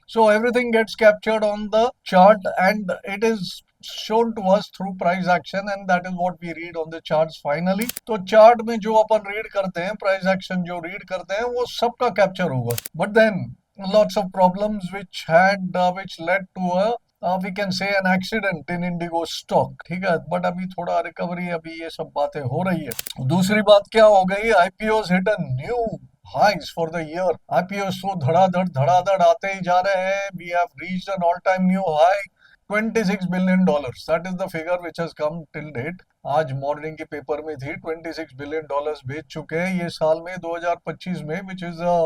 So everything gets captured on the chart and it is shown to us through price action, and that is what we read on the charts finally. तो chart में जो अपन read करते हैं, price action जो read करते हैं, वो सबका कैप्चर होगा. But then lots of problems which led to a we can say an accident in Indigo stock. ठीक है, बट अभी थोड़ा रिकवरी, अभी ये सब बातें हो रही है. दूसरी बात क्या हो गई, IPO hit a new highs for the year. IPOs तो धड़ाधड़ आते ही जा रहे हैं. We have reached an all-time new high, $26 billion. That is the figure which has come till date. आज मॉर्निंग के पेपर में थी, $26 billion बेच चुके हैं ये साल में, 2025 में, which is a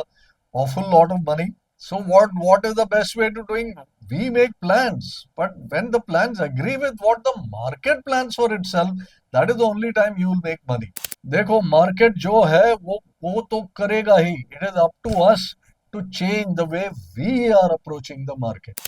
awful lot of money. So what is the best way to doing? We make plans, but when the plans agree with what the market plans for itself, that is the only time you will make money. देखो market जो है वो तो करेगा ही. It is up to us to change the way we are approaching the market.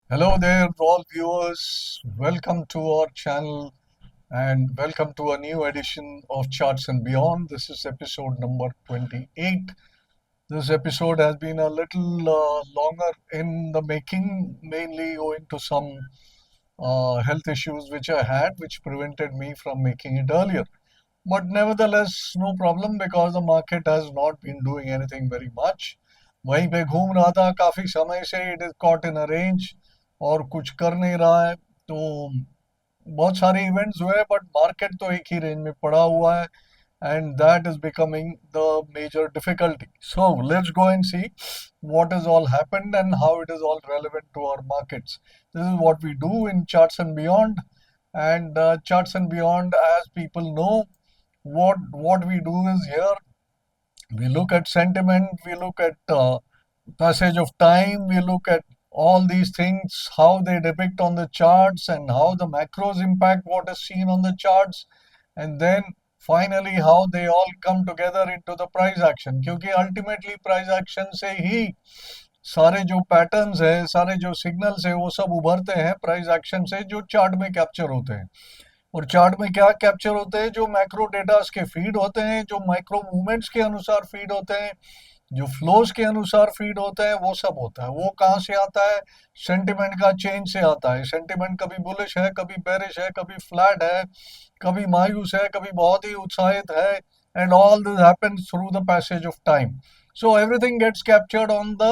Hello there, all viewers. Welcome to our channel and welcome to a new edition of Charts and Beyond. This is episode number 28. This episode has been a little longer in the making, mainly owing to some health issues which I had, which prevented me from making it earlier. But nevertheless, no problem because the market has not been doing anything very much. वहीं पे घूम रहा था काफी समय से. It is caught in a range और कुछ कर नहीं रहा है. तो बहुत सारे इवेंट्स हुए बट मार्केट तो एक ही रेंज में पड़ा हुआ है, and that is becoming the major difficulty. So let's go and see what has all happened and how it is all relevant to our markets. This is what we do in Charts and Beyond. And Charts and Beyond, as people know, what we do is here we look at sentiment, we look at passage of time, we look at all these things, how they depict on the charts and how the macros impact what is seen on the charts, and then finally how they all come together into the price action. क्योंकि ultimately price action से ही सारे जो patterns है, सारे जो signals है, वो सब उभरते हैं प्राइस एक्शन से जो चार्ट में कैप्चर होते हैं. और चार्ट में क्या कैप्चर होते हैं, जो मैक्रो डेटास के फीड होते हैं, जो माइक्रो मूवमेंट्स के अनुसार फीड होते हैं, जो फ्लोज के अनुसार फीड होते हैं, वो सब होता है. वो कहाँ से आता है, सेंटिमेंट का चेंज से आता है. सेंटिमेंट कभी बुलिश है, कभी बेरिश है, कभी फ्लैट है, कभी मायूस है, कभी बहुत ही उत्साहित है. And all this happens through the passage of time. So everything gets captured on the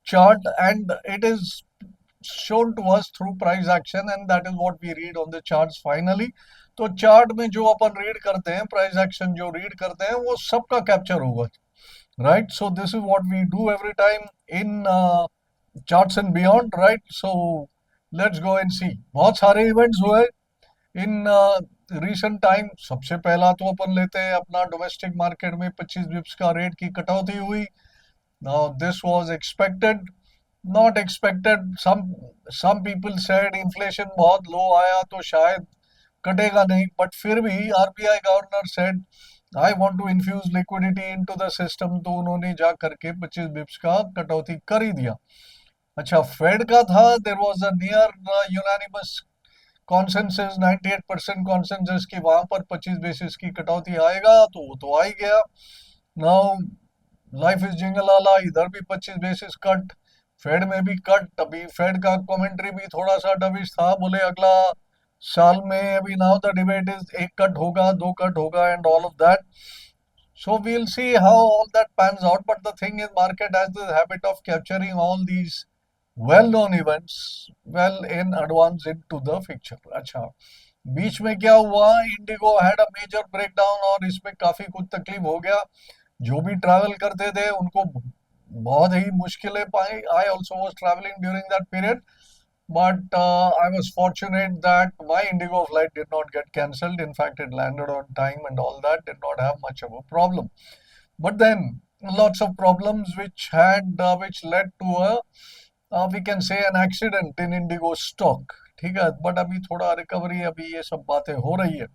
chart and it is shown to us through price action, and that is what we read on the charts finally. तो chart में जो अपन read करते हैं, price action जो read करते हैं, वो सबका कैप्चर होगा. Right, so this is what we do every time in charts and beyond. Right, so let's go and see. बहुत सारे इवेंट्स हुए इन रिसेंट टाइम. सबसे पहला तो अपन लेते हैं अपना डोमेस्टिक मार्केट में 25 बिप्स का रेट की कटौती हुई. Now this was expected, not expected. Some people said inflation बहुत लो आया तो शायद कटेगा नहीं, बट फिर भी RBI governor said I want to infuse liquidity into the system, तो उन्होंने जा करके 25 बिप्स का कटौती कर ही दिया. अच्छा, फेड का था, there was a near unanimous consensus, 98% consensus की वहां पर 25 बेसिस की कटौती आएगा, तो वो तो आ ही गया. नाउ लाइफ इज जिंगलाला, इधर भी 25 बेसिस कट, फेड में भी कट. अभी फेड का कमेंट्री भी थोड़ा सा डबिश था, बोले अगला साल में, अभी नाउ द डिबेट इज एक कट होगा, दो कट होगा and all of that. So we'll see how all that pans out. But the thing is, market has the habit of capturing all these well-known events well in advance into the picture. अच्छा, बीच में क्या हुआ, IndiGo had a major breakdown और इसमें काफी कुछ तकलीफ हो गया. जो भी ट्रैवल करते थे उनको बहुत ही मुश्किलें पाई. I also was travelling during that period, but I was fortunate that my Indigo flight did not get cancelled. In fact, it landed on time and all that, did not have much of a problem. But then lots of problems which led to a we can say an accident in Indigo stock. ठीक है, but अभी थोड़ा recovery, अभी ये सब बातें हो रही है.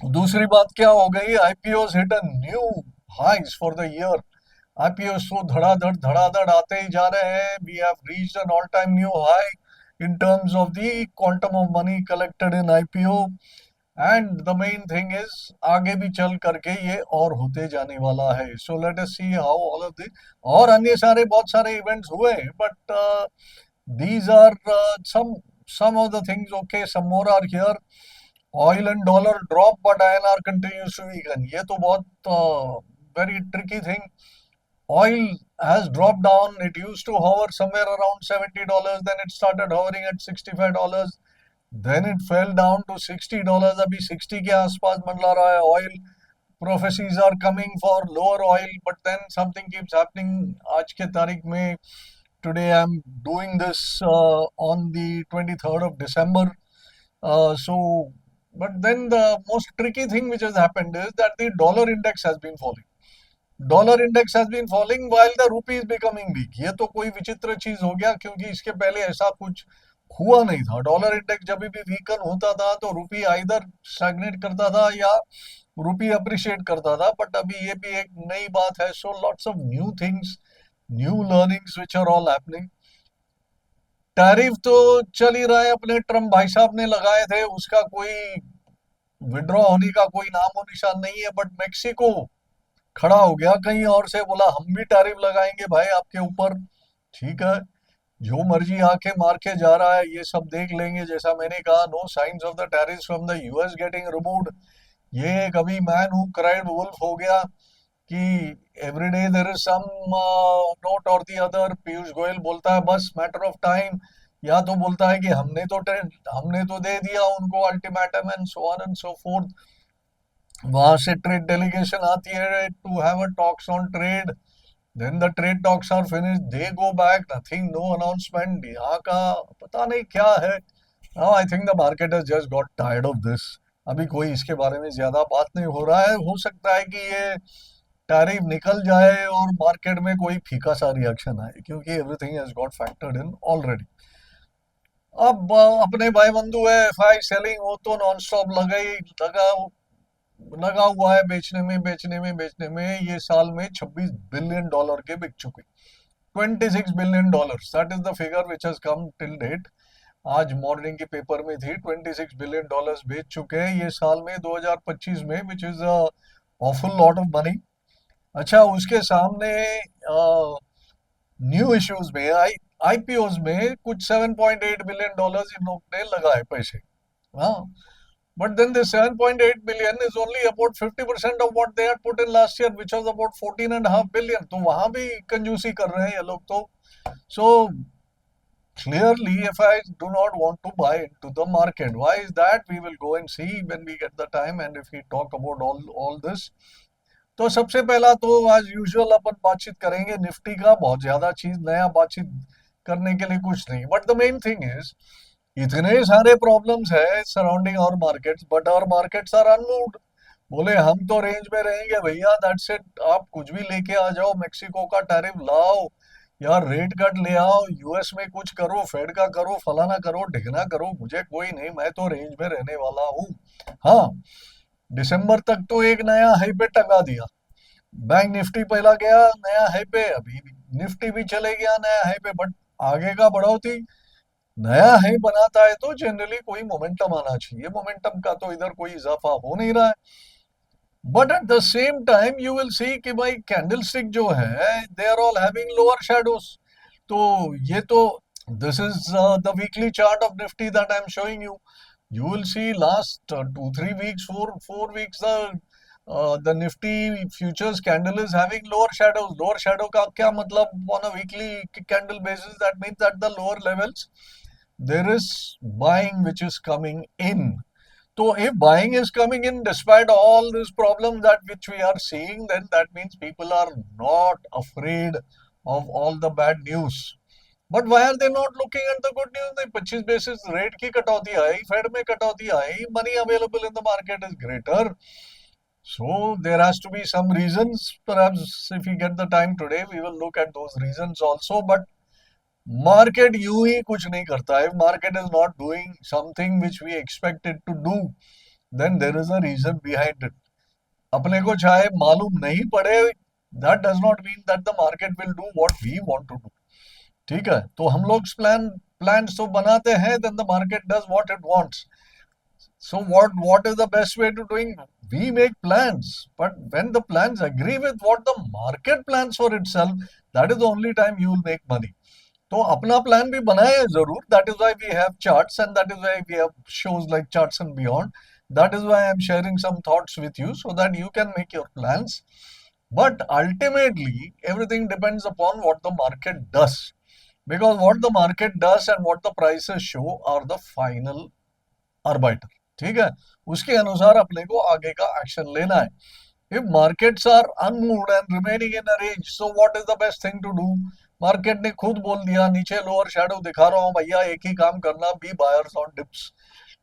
दूसरी बात क्या हो गई, IPOs hit a new highs for the year. IPOs तो धड़ाधड़ आते ही जा रहे हैं। We have reached an all time new high in terms of the quantum of money collected in IPO, and the main thing is आगे भी चल करके ये और होते जाने वाला है। So let us see how all of this, और अन्य सारे बहुत सारे इवेंट्स हुए, but these are some of the things. Okay, some more are here. Oil and dollar drop but INR continues to weaken. ये तो बहुत very tricky thing. Oil has dropped down. It used to hover somewhere around $70. Then it started hovering at $65. Then it fell down to $60. अभी 60 के आसपास मंडला रहा है oil. Prophecies are coming for lower oil, but then something keeps happening. आज के तारीख में, today I'm doing this on the 23rd of December. But then the most tricky thing which has happened is that the dollar index has been falling. Dollar index has been falling while the rupee is becoming weak. ये तो कोई विचित्र चीज हो गया, क्योंकि इसके पहले ऐसा कुछ हुआ नहीं था। डॉलर इंडेक्स जब भी वीकन होता था तो रूपी आइदर स्टैग्नेट करता था या रूपी अप्रिशिएट करता था। बट अभी ये भी एक नई बात है। So lots of new things, new learnings which are all happening. Tariff तो चल ही रहा है, अपने ट्रम्प भाई साहब ने लगाए थे, उसका कोई विड्रॉ होने का कोई नाम और निशान नहीं है। बट मेक्सिको खड़ा हो गया कहीं और से, बोला हम भी टैरिफ लगाएंगे भाई आपके ऊपर। ठीक है, जो मर्जी आके मार के जा रहा है, ये सब देख लेंगे। जैसा मैंने कहा, no science of the terrorist from the US getting removed. ये कभी मैन हु क्राइड वुल्फ हो गया कि everyday there is some note और दी अदर। पीयूष गोयल बोलता है बस मैटर ऑफ टाइम, या तो बोलता है कि हमने तो दे दिया उनको ultimatum and so on and so forth. वहां से ट्रेड डेलीगेशन आती है to have a talks on trade. Then the trade talks are finish, they go back, nothing, no announcement. यहाँ का पता नहीं क्या है। Now I think the market has just got tired of this. अभी कोई इसके बारे में ज्यादा बात नहीं हो रहा है। हो सकता है कि ये टैरिफ निकल जाए और मार्केट में कोई फीका सा रिएक्शन आए, क्योंकि everything has got factored in already. अब अपने भाई बंधु है एफआई सेलिंग, वो तो नॉन स्टॉप लगा हुआ है बेचने में। ये साल में $26 बिलियन के बिक चुके। $26 billion, that is the figure which has come till date. आज मॉर्निंग के पेपर में थी, $26 बिलियन बेच चुके हैं ये साल में 2025 में, which is awful lot of money. अच्छा, उसके सामने न्यू इश्यूज में आईपीओज में कुछ $7.8 बिलियन इन लोग ने लगाए पैसे। हाँ, but then the 7.8 billion is only about 50% of what they had put in last year, which was about 14.5 billion. तो वहां भी कंजूसी कर रहे हैं ये लोग तो। So clearly, if I do not want to buy into the market, why is that? We will go and see when we get the time, and if we talk about all this. तो सबसे पहला तो आज usual अपन बातचीत करेंगे Nifty का। बहुत ज्यादा चीज नया बातचीत करने के लिए कुछ नहीं, but the main thing is इतने सारे प्रॉब्लम्स है surrounding our markets, but our markets are unmoved. बोले हम तो रेंज में रहेंगे भैया, दैट्स इट। आप कुछ भी लेके आ जाओ, मेक्सिको का टैरिफ लाओ, यार रेट कट ले आओ, यूएस में कुछ करो, फेड का करो, फलाना करो, ढिकना करो, मुझे कोई नहीं, मैं तो रेंज में रहने वाला हूँ। हाँ, दिसंबर तक तो एक नया हाई पे टंगा दिया। बैंक निफ्टी पहला गया नया हाई पे, अभी निफ्टी भी चले गया नया हाई पे। बट आगे का बढ़ोतरी नया हाई बनाता है तो जनरली कोई मोमेंटम आना चाहिए। मोमेंटम का तो इधर कोई इजाफा हो नहीं रहा है। But at the same time you will see कि भाई कैंडल स्टिक जो है, they are all having lower shadows. तो ये तो this is the weekly chart of Nifty that I am showing you. You will see last 2-3 weeks, four weeks, the Nifty futures candle is having lower shadows. Lower shadow का क्या मतलब? On a weekly candle basis, that means at the lower levels there is buying which is coming in. So if buying is coming in despite all these problems that which we are seeing, then that means people are not afraid of all the bad news. But why are they not looking at the good news? नहीं, 25 basis rate की कटौती आई, Fed में कटौती आई, money available in the market is greater. So there has to be some reasons. Perhaps if we get the time today, we will look at those reasons also. But market यूं ही कुछ नहीं करता है. Market is not doing something which we expect it to do. then there is a reason behind it. अपने को चाहे मालूम नहीं पड़े, that does not mean that the market will do what we want to do. ठीक है, तो हम लोग plans तो बनाते हैं, then the market does what it wants. So what is the best way to doing? We make plans, but when the plans agree with what the market plans for itself, that is the only time you will make money. तो अपना plan भी बनाए जरूर. That is why we have charts, and that is why we have shows like Charts and Beyond. That is why I am sharing some thoughts with you so that you can make your plans. But ultimately, everything depends upon what the market does. Because what the market does and what the prices show are the final arbiter. ठीक है, उसके अनुसार अपने को आगे का action लेना है. If markets are unmoved and remaining in a range, so what is the best thing to do? Market ने खुद बोल दिया नीचे लोअर शैडो दिखा रहा हूँ भैया, एक ही काम करना, बी बायर्स ऑन डिप्स.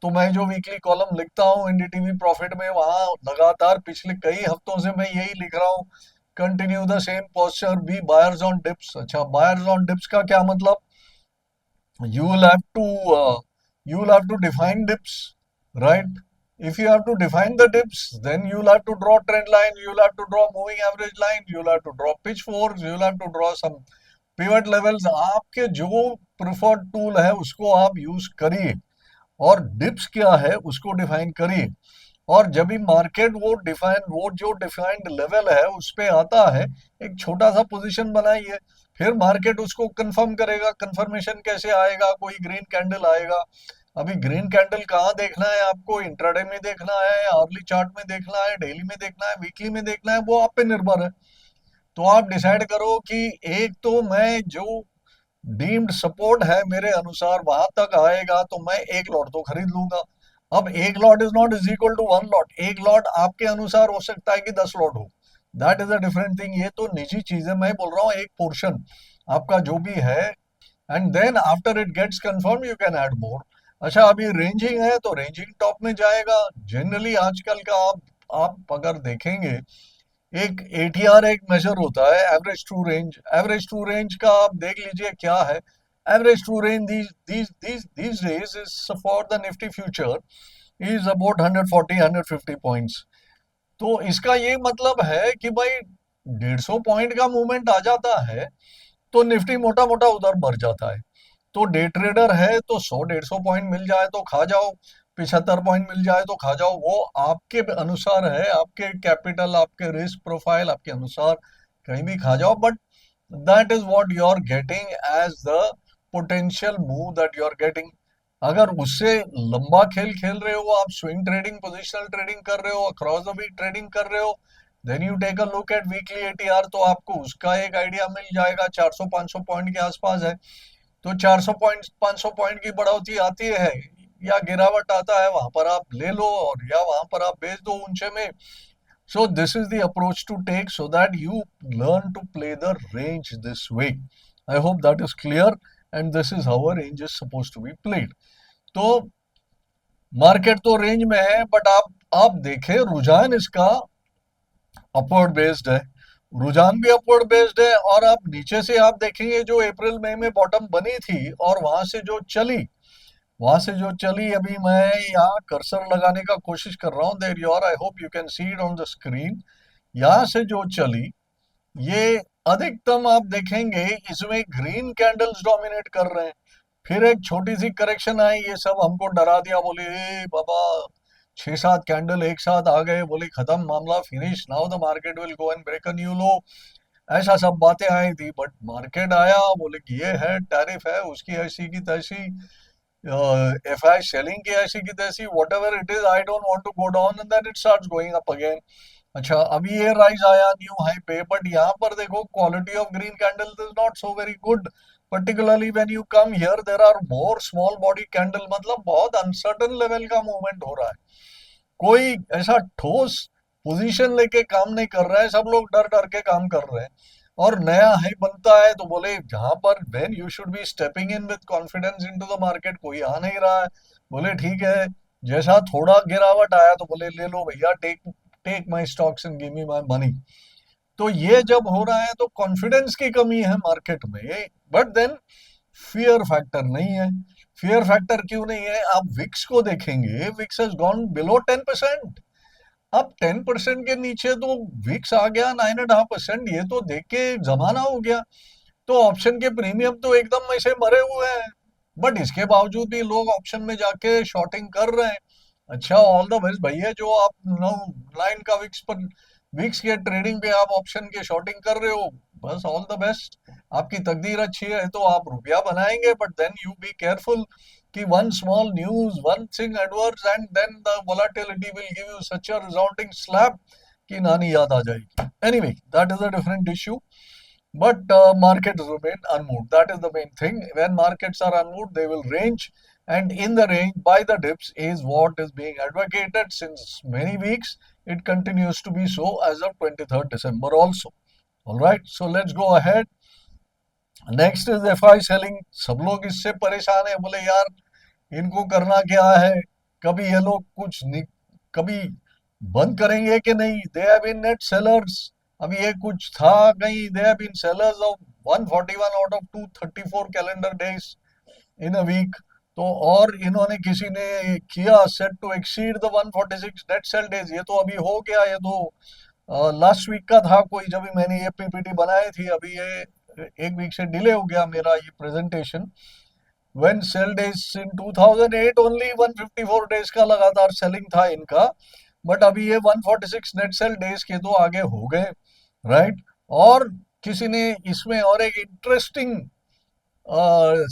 तो मैं जो वीकली कॉलम लिखता हूँ एनडीटीवी प्रॉफिट में, वहां लगातार पिछले कई हफ्तों से मैं यही लिख रहा हूँ, continue the same posture, be buyers on dips. अच्छा, बायर्स ऑन डिप्स का क्या मतलब? you will have to you will have to define dips, right? If you have to define the dips, then you will have to draw trend line, you will have to draw moving average line, you will have to draw pitchforks, you will have to draw some pivot levels. आपके जो preferred tool है उसको आप use करिए, और dips क्या है उसको डिफाइन करिए. और जब भी मार्केट वो जो डिफाइंड लेवल है उस पे आता है, एक छोटा सा पोजीशन बनाइए, फिर मार्केट उसको कंफर्म करेगा. कंफर्मेशन कैसे आएगा? कोई ग्रीन कैंडल आएगा. अभी ग्रीन कैंडल कहाँ देखना है आपको? इंट्राडे में देखना है, अर्ली चार्ट में देखना है, डेली में देखना है, वीकली में देखना है, वो आप पे निर्भर है. तो आप डिसाइड करो कि एक तो मैं जो डीम्ड सपोर्ट है मेरे अनुसार वहां तक आएगा तो मैं एक लॉट तो खरीद लूंगा. अब एक lot is not is equal to one lot. एक लॉट आपके अनुसार हो सकता है कि 10 लॉट हो. That is a different thing. ये तो निजी चीज है, मैं बोल रहा हूँ एक पोर्शन आपका जो भी है, and then after it gets confirm you can add more. अच्छा, अभी रेंजिंग है तो रेंजिंग टॉप में जाएगा जनरली आजकल का. आप अगर देखेंगे, एक एटीआर एक मेजर होता है, average true range. Average true range का आप देख लीजिए क्या है. Average true range these days is for the Nifty future is about 140 150 points. तो इसका ये मतलब है कि भाई 150 पॉइंट का मूवमेंट आ जाता है तो निफ्टी मोटा मोटा उधर बढ़ जाता है. तो डे ट्रेडर है तो 100 150 पॉइंट मिल जाए तो खा जाओ, 75 पॉइंट मिल जाए तो खा जाओ. वो आपके अनुसार है, आपके कैपिटल, आपके रिस्क प्रोफाइल, आपके अनुसार कहीं भी खा जाओ. But that is what you are getting as the potential move that you are getting. अगर उससे लंबा खेल खेल रहे हो, आप स्विंग ट्रेडिंग, पोजिशनल ट्रेडिंग कर रहे हो, अक्रॉस द वीक ट्रेडिंग कर रहे हो, then you take a look at weekly ATR, तो आपको उसका एक आइडिया मिल जाएगा. 400 500 पॉइंट के आसपास है, तो 400 पॉइंट 500 पॉइंट की बढ़ोतरी आती है या गिरावट आता है, वहां पर आप ले लो और या वहां पर आप बेच दो ऊंचे में. So this is the approach to take so that you learn to play the range this way. I hope that is clear, and this is how a range is suppose to be played. तो market तो range में है, but आप देखें रुझान इसका upward based है. रुझान भी अपवर्ड बेस्ड है, और आप नीचे से आप देखेंगे जो अप्रैल मई में बॉटम बनी थी और वहां से जो चली अभी मैं यहाँ कर्सर लगाने का कोशिश कर रहा हूँ, there you are, I hope you can see it on the screen. यहाँ से जो चली, ये अधिकतम आप देखेंगे इसमें ग्रीन कैंडल्स डोमिनेट कर रहे हैं. फिर एक छोटी सी करेक्शन आई, ये सब हमको डरा दिया, बोले ए बाबा 6 7 कैंडल एक साथ आ गए, बोले खत्म मामला, finish, now the market will go and break a new low. ऐसा सब बातें आई थी, बट मार्केट आया, बोले कि ये है टैरिफ है, उसकी ऐसी की तैसी, एफआई सेलिंग की ऐसी की तैसी, whatever it is, I don't want to go down, and then it starts going up again. अच्छा, अभी ये राइज आया न्यू हाई पे, बट यहाँ पर देखो quality of green candle is not so very good. particularly when you come here there are more small body candle. मतलब बहुत अनसर्टन लेवल का मूवमेंट हो रहा है, कोई ऐसा ठोस पोजीशन लेके काम नहीं कर रहा है, सब लोग डर डर के काम कर रहे हैं. और नया हाई बनता है तो बोले जहां पर when you should be stepping in with confidence into the market, कोई आ नहीं रहा है. बोले ठीक है, जैसा थोड़ा गिरावट आया तो बोले ले लो भैया, take take my stocks and give me my money. तो ये जब हो रहा है तो कॉन्फिडेंस की कमी है मार्केट में, बट देन फियर फैक्टर नहीं है. फियर फैक्टर क्यों नहीं है? आप विक्स को देखेंगे, विक्स हैज गॉन बिलो 10%। अब 10% के नीचे तो विक्स आ गया 9.5%। ये तो देख के जमाना हो गया। तो ऑप्शन के प्रीमियम तो एकदम ऐसे मरे हुए हैं, बट इसके बावजूद भी लोग ऑप्शन में जाके शॉर्टिंग कर रहे हैं। अच्छा, ऑल द बेस्ट भैया, जो आप 9 का विक्स पर, विक्स के ट्रेडिंग पे आप ऑप्शन के शॉर्टिंग कर रहे हो, बस ऑल द बेस्ट। आपकी तकदीर अच्छी है तो आप रुपया बनाएंगे, but then you be careful कि one small news, one thing adverse, and then the volatility will give you such a resulting slap कि नानी याद आ जाएगी। Anyway, that is a different issue. But markets remain unmoved. That is the main thing. When markets are unmoved, they will range, and in the range, buy the dips is what is being advocated since many weeks. It continues to be so as of 23rd December also. All right, so let's go ahead. Next is FI selling. सब लोग इससे परेशान है, बोले यार इनको करना क्या है, कभी ये लोग कभी बंद करेंगे कि नहीं. They have been net sellers. अभी ये कुछ था कहीं, they have been sellers of 141 out of 234 calendar days in a week. तो और इन्होंने, किसी ने किया set to exceed the 146 net sell days. ये तो अभी हो गया, ये तो लास्ट वीक का था कोई, जब भी मैंने ये पीपीटी बनाई थी. अभी ये एक वीक से डिले हो गया मेरा ये presentation. When sell days in 2008 only 154 days का लगातार सेलिंग था इनका, बट अभी ये 146 नेट सेल डेज के तो आगे हो गए, राइट. और किसी ने इसमें और एक इंटरेस्टिंग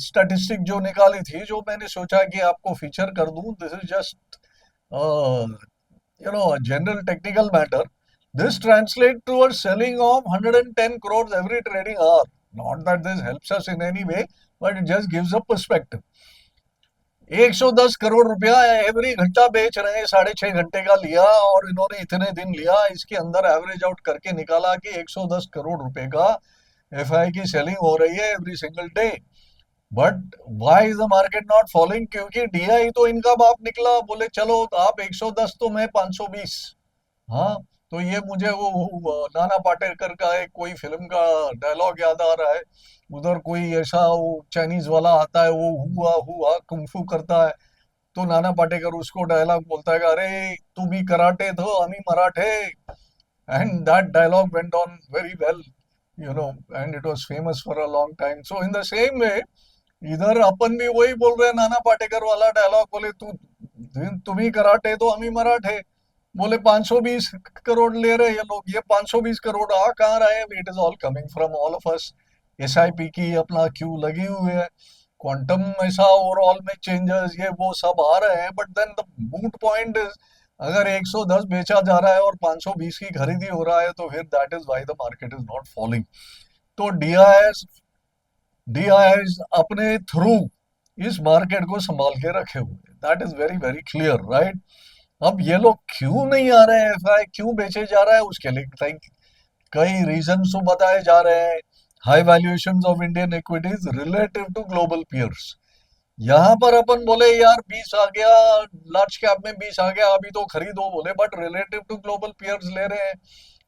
स्टैटिस्टिक जो निकाली थी, जो मैंने सोचा कि आपको फीचर कर दूं. This is just general technical matter. This translates towards selling of 110 crores every trading hour. Not that this helps us in any way, but it just gives a perspective. 110 crore रुपया एवरी घंटा बेच रहे हैं. 6.5 घंटे का लिया और इन्होंने इतने दिन लिया, इसके अंदर एवरेज आउट करके निकाला कि 110 करोड़ रुपए का एफआई की सेलिंग हो रही है every single day. But why is the market not following? क्योंकि डीआई तो इनका बाप निकला. बोले चलो आप 110 तो मैं 520. हाँ, तो ये मुझे वो नाना पाटेकर का एक कोई फिल्म का डायलॉग याद आ रहा है. उधर कोई ऐसा वो चाइनीज वाला आता है, वो हुआ हुआ कुंफू करता है. तो नाना पाटेकर उसको डायलॉग बोलता है कि अरे तू भी कराटे थो, हम ही मराठे. And that dialogue went on very well, and it was famous for a long time. So in the same way, इधर अपन भी वही बोल रहे हैं, नाना पाटेकर वाला डायलॉग. बोले तू, तुम ही कराटे तो हम ही मराठे. बोले 520 करोड़ ले रहे ये लोग. ये 520 करोड़ आ कहाँ रहे? It is all coming from all of us. SIP की अपना क्यू लगी हुई है, क्वांटम ऐसा ओवरऑल में चेंजेस, ये वो सब आ रहे हैं. But then the moot point is, अगर 110 बेचा जा रहा है और 520 की खरीदी हो रहा है, तो फिर that is why the market is not following. तो डीआईएस अपने थ्रू इस मार्केट को संभाल के रखे हुए. That is very very clear, right. अब ये लोग क्यों नहीं आ रहे हैं, एफआई क्यों बेचे जा रहा है, उसके लिए कई रीजन तो बताए जा रहे हैं. High valuation of Indian equities relative to global peers. यहाँ पर अपन बोले यार 20 आ गया, लार्ज कैप में 20 आ गया, अभी तो खरीदो बोले, but relative to global peers ले रहे हैं.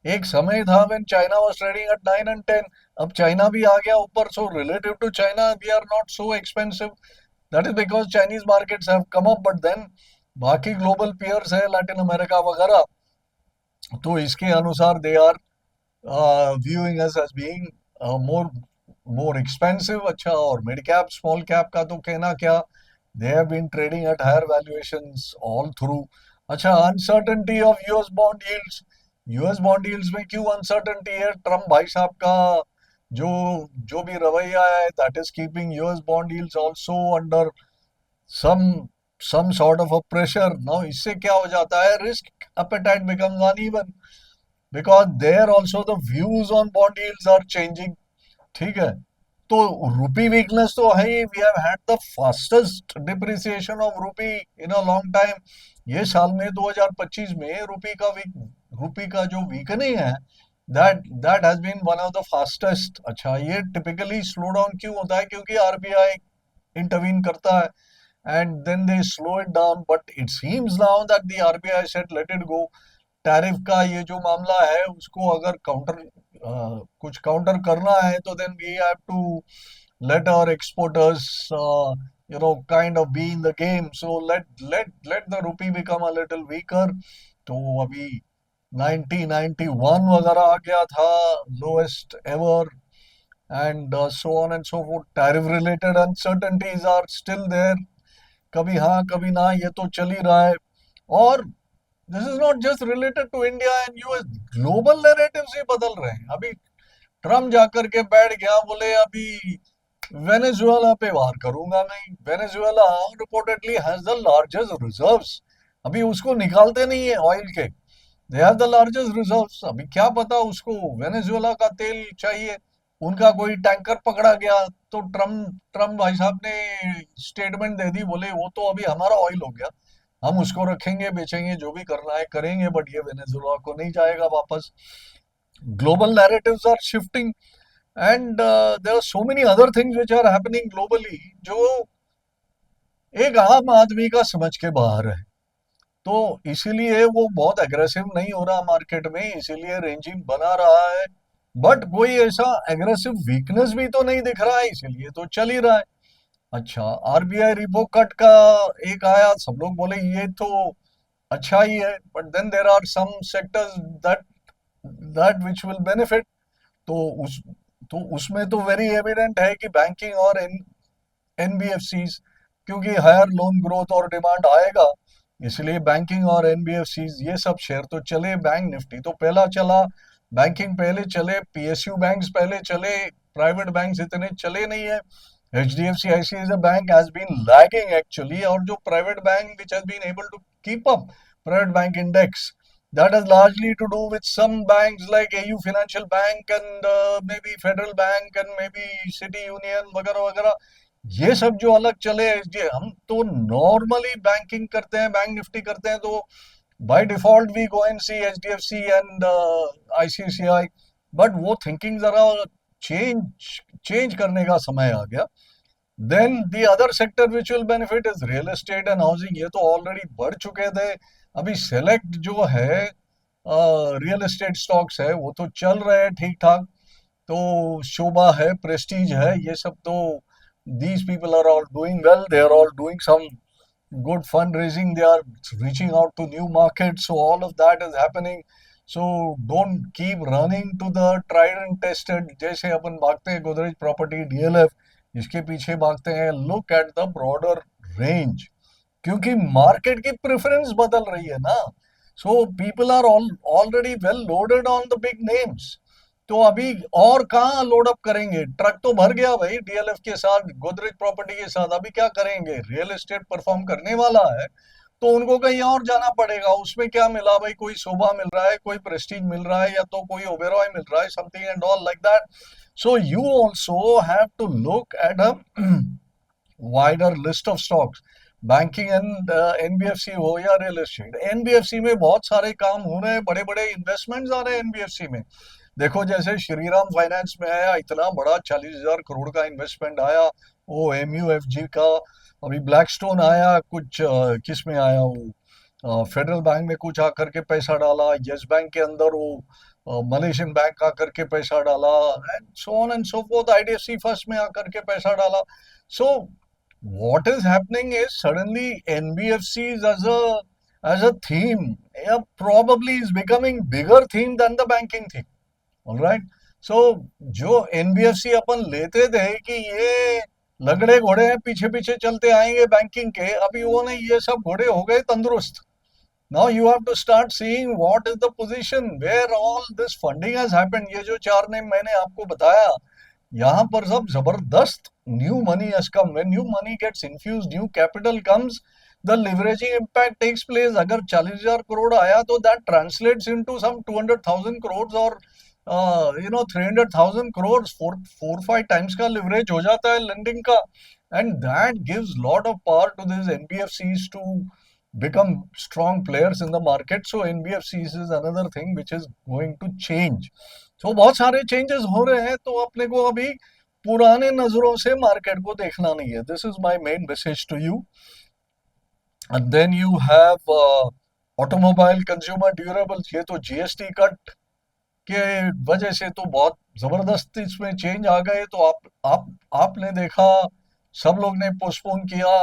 एक समय था when China was trading at 9 and 10. अब चाइना भी आ गया ऊपर, so relative to China we are not so expensive. That is because Chinese markets have come up. But then बाकी ग्लोबल पीयर्स है लैटिन अमेरिका वगैरह, तो इसके अनुसार they are viewing us as being more expensive. अच्छा, और mid cap small cap का तो कहना क्या, they have been trading at higher valuations all through. अच्छा, uncertainty of US bond yields. US bond yields में क्यों अनसर्टेनिटी है? ट्रम्प भाई साहब का जो जो भी रवैया है, that is keeping US bond yields also under some some sort of a pressure. Now इससे क्या हो जाता है, risk appetite becomes uneven because there also the views on bond yields are changing. ठीक है, तो रूपी वीकनेस तो है ही. We have had the fastest depreciation of rupee in a long time. ये साल में 2025 में रूपी का जो वीकनिंग है, that has been one of the fastest. अच्छा, ये टिपिकली स्लो डाउन क्यों होता है? क्योंकि आरबीआई इंटरवीन करता है and then they slow it down. But it seems now that the RBI said let it go. Tariff का ये जो मामला है, उसको अगर कुछ काउंटर करना है, तो then we have to let our exporters kind of be in the game. So let the rupee become a little weaker. तो अभी 1991 वगैरह आ गया था, lowest ever, and so on and so forth. Tariff related uncertainties are still there. कभी हाँ कभी ना, ये तो चल ही रहा है. और this is not just related to India and US, global narratives ही बदल रहे हैं. अभी ट्रम्प जाकर के बैठ गया, बोले अभी वेनेजुएला पे वार करूंगा मैं. Venezuela reportedly has the largest reserves. अभी उसको निकालते नहीं है ऑयल के. They have the largest reserves. अभी क्या पता उसको वेनेजुएला का तेल चाहिए, उनका कोई टैंकर पकड़ा गया, तो ट्रम्प ट्रम्प भाई साहब ने स्टेटमेंट दे दी, बोले वो तो अभी हमारा ऑयल हो गया, हम उसको रखेंगे, बेचेंगे, जो भी करना है करेंगे, बट ये वेनेजुएला को नहीं जाएगा वापस. Global narratives are shifting, and there are so many other things which are happening globally जो एक आम आदमी का समझ के बाहर है. तो इसीलिए वो बहुत एग्रेसिव नहीं हो रहा मार्केट में, इसीलिए रेंजिंग बना रहा है. बट कोई ऐसा एग्रेसिव वीकनेस भी तो नहीं दिख रहा है, इसीलिए तो चल ही रहा है. अच्छा, आरबीआई रिपो कट का एक आया, सब लोग बोले ये तो अच्छा ही है, but then there are some sectors that that which will benefit. तो उस तो उसमें तो वेरी एविडेंट है कि बैंकिंग और एनबीएफसीज, क्योंकि हायर लोन ग्रोथ और डिमांड आएगा, इसलिए बैंकिंग और एनबीएफसीज ये सब शेयर तो चले. बैंक निफ्टी तो पहला चला, बैंकिंग पहले चले, पीएसयू बैंक्स पहले चले, प्राइवेट बैंक्स इतने चले नहीं है. HDFC ICICI bank has been lagging actually, और जो private bank which has been able to keep up private bank index, that has largely to do with some banks like AU Financial Bank and maybe Federal Bank and maybe City Union वगैरह वगैरह. ये सब जो अलग चले, ये हम तो नॉर्मली बैंकिंग करते हैं, बैंक निफ्टी करते हैं, तो by default we go and see HDFC and ICICI. But वो थिंकिंग जरा चेंज चेंज करने का समय आ गया. Then the other sector which will benefit is real estate and housing. ये तो ऑलरेडी बढ़ चुके थे. अभी सेलेक्ट जो है रियल एस्टेट स्टॉक्स है वो तो चल रहे हैं ठीक ठाक. तो शोभा है, प्रेस्टीज है, ये सब तो these people are all doing well. They are all doing some good fundraising. They are reaching out to new markets. So all of that is happening. So don't keep running to the tried and tested. जैसे अपन भागते हैं Godrej property, DLF, इसके पीछे भागते हैं. Look at the broader range, क्योंकि market की preference बदल रही है ना. So people are already well loaded on the big names. तो अभी और कहाँ लोड अप करेंगे, ट्रक तो भर गया भाई डीएलएफ के साथ, गोदरेज प्रॉपर्टी के साथ. अभी क्या करेंगे, रियल एस्टेट परफॉर्म करने वाला है तो उनको कहीं और जाना पड़ेगा. उसमें क्या मिला भाई, कोई शोभा मिल रहा है, कोई प्रेस्टीज मिल रहा है, या तो कोई ओबेरॉय मिल रहा है, something and all like that. So you also have to look at a wider list of stocks. Banking and NBFC हो या रियल एस्टेट, एनबीएफसी में बहुत सारे काम हो रहे हैं, बड़े बड़े इन्वेस्टमेंट्स आ रहे हैं एनबीएफसी में. देखो जैसे श्रीराम फाइनेंस में आया इतना बड़ा 40,000 करोड़ का इन्वेस्टमेंट आया, वो एमयूएफजी का. अभी ब्लैकस्टोन आया कुछ, किस में आया वो, फेडरल बैंक में कुछ आकर के पैसा डाला, यस बैंक के अंदर वो मलेशियन बैंक आकर के पैसा डाला, and so on and so fourth. IDFC first में आकर के पैसा डाला. सो what is happening is suddenly NBFCs as a theme, probably is becoming bigger theme than the banking theme. All right. So जो एनबीएफसी अपन लेते थे कि ये लगड़े घोड़े हैं, पीछे पीछे चलते आएंगे बैंकिंग के, अभी वो नहीं, ये सब घोड़े हो गए तंदुरुस्त. Now you have to start seeing what is the position where all this funding has happened. ये जो चार नेम मैंने आपको बताया, यहाँ पर सब जबरदस्त new money has come. When new money gets infused, new capital comes, the leveraging impact takes place. अगर 40,000 करोड़ आया तो that translates into some 200,000 crores or 300,000 crores, 4-5 times का leverage हो जाता है lending का, and that gives lot of power to these NBFCs to become strong players in the market. So NBFCs is another thing which is going to change. तो बहुत सारे changes हो रहे हैं, तो अपने को अभी पुराने नजरों से मार्केट को देखना नहीं है. This is my main message to you. And then you have automobile, consumer durables. ये तो जीएसटी कट के वजह से तो बहुत जबरदस्त इसमें चेंज आ गए. तो आपने देखा सब लोग ने पोस्टपोन किया।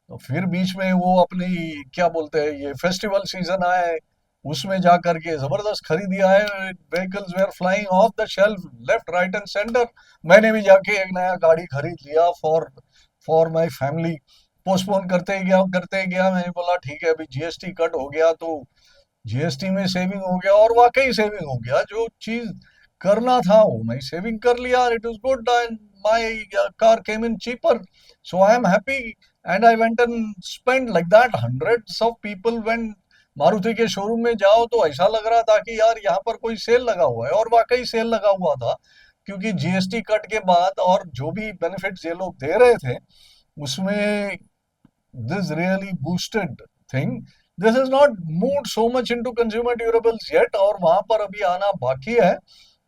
तो फिर बीच में वो अपनी क्या बोलते हैं, ये फेस्टिवल सीजन आए, उसमें जा करके जबरदस्त खरीदी आए। Vehicles were flying off the shelf left right and centre. मैंने भी जाके एक नया गाड़ी खरीद लिया for for my family. Postpone करते ही गया। मैंने बोला ठीक है, अभी जीएसटी कट हो गया तो जीएसटी में सेविंग हो गया, और वाकई सेविंग हो गया। जो चीज करना था वो मैं सेविंग कर लिया। It was good and my car came in cheaper, so I am happy and I went and spend like that. Hundreds of people went. Maruti के शोरूम में जाओ तो ऐसा लग रहा था कि यार यहाँ पर कोई सेल लगा हुआ है, और वाकई सेल लगा हुआ था। क्योंकि जीएसटी कट के बाद और जो भी बेनिफिट्स ये लोग दे रहे थे उसमें this really boosted thing. This is not moved so much into consumer durables yet, और वहां पर अभी आना बाकी है।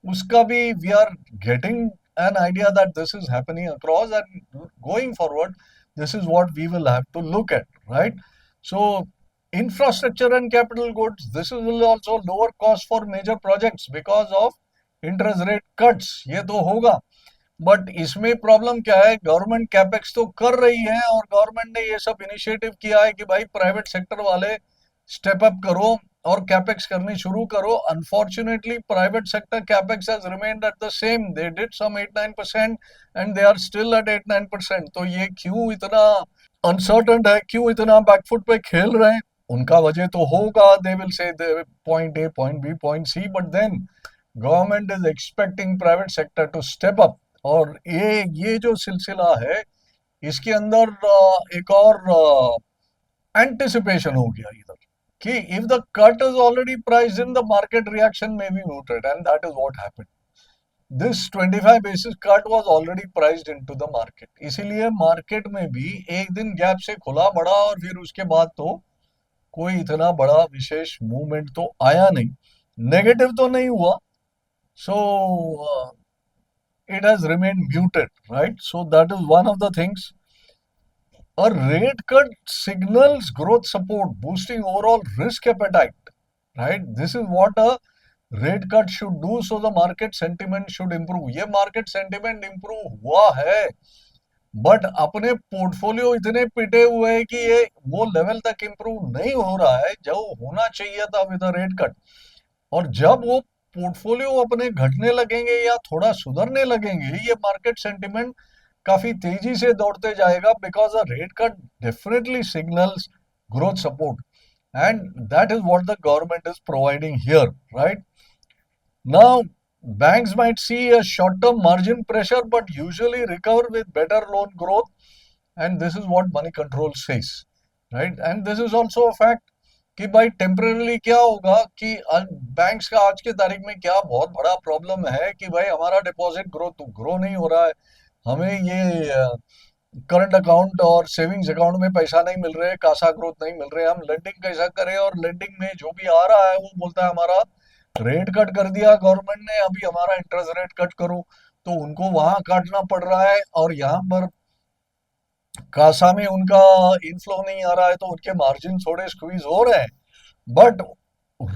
उसका भी we are getting an idea that this is happening across, and going forward this is what we will have to look at, right? So infrastructure and capital goods, this will also lower cost for major projects because of interest rate cuts। ये तो होगा, but इसमें problem क्या है, government capex तो कर रही है, और गवर्नमेंट ने ये सब इनिशिएटिव किया है कि भाई प्राइवेट सेक्टर वाले स्टेप अप करो और कैपेक्स करनी शुरू करो। Unfortunately private sector capex has remained at the same, they did some 8-9% and they are still at 8-9%। तो ये क्यों इतना अनसर्टन है, क्यों इतना बैकफुट पे खेल रहे हैं? उनका वजह तो होगा, they will say point A point B point C, but then government is expecting private sector to step up. और ये जो सिलसिला है, इसके अंदर एक और एंटिसिपेशन हो गया इधर कि if the cut is already priced in, the market reaction में be muted, and that is what happened. This 25 basis cut was already priced into the market, इसीलिए मार्केट में भी एक दिन गैप से खुला बड़ा, और फिर उसके बाद तो कोई इतना बड़ा विशेष मूवमेंट तो आया नहीं, नेगेटिव तो नहीं हुआ। सो it has remained muted, right? So that is one of the things. A rate cut signals growth support, boosting overall risk appetite, right? This is what a rate cut should do. So the market sentiment should improve. ये market sentiment improve हुआ है, but अपने portfolio इतने पिटे हुए हैं कि ये वो लेवल तक इंप्रूव नहीं हो रहा है जो होना चाहिए था विद रेट कट। और जब वो पोर्टफोलियो अपने घटने लगेंगे या थोड़ा सुधरने लगेंगे, ये मार्केट सेंटिमेंट काफी तेजी से दौड़ते जाएगा, because a rate cut definitely signals growth support, and that is what the government is providing here, right? Now banks might see a short term margin pressure but usually recover with better loan growth, and this is what money control says, right? And this is also a fact कि भाई temporarily क्या होगा कि banks का आज के तारीख में क्या बहुत बड़ा प्रॉब्लम है कि भाई हमारा डिपॉजिट ग्रो नहीं हो रहा है, हमें ये करंट अकाउंट और सेविंग्स अकाउंट में पैसा नहीं मिल रहे, कासा ग्रोथ नहीं मिल रहे, हम लेंडिंग कैसा करें? और लेंडिंग में जो भी आ रहा है वो बोलता है हमारा रेट कट कर दिया गवर्नमेंट ने, अभी हमारा इंटरेस्ट रेट कट करो, तो उनको वहां काटना पड़ रहा है, और यहाँ पर कासा में उनका इनफ्लो नहीं आ रहा है, तो उनके मार्जिन थोड़े स्क्वीज हो रहे हैं। बट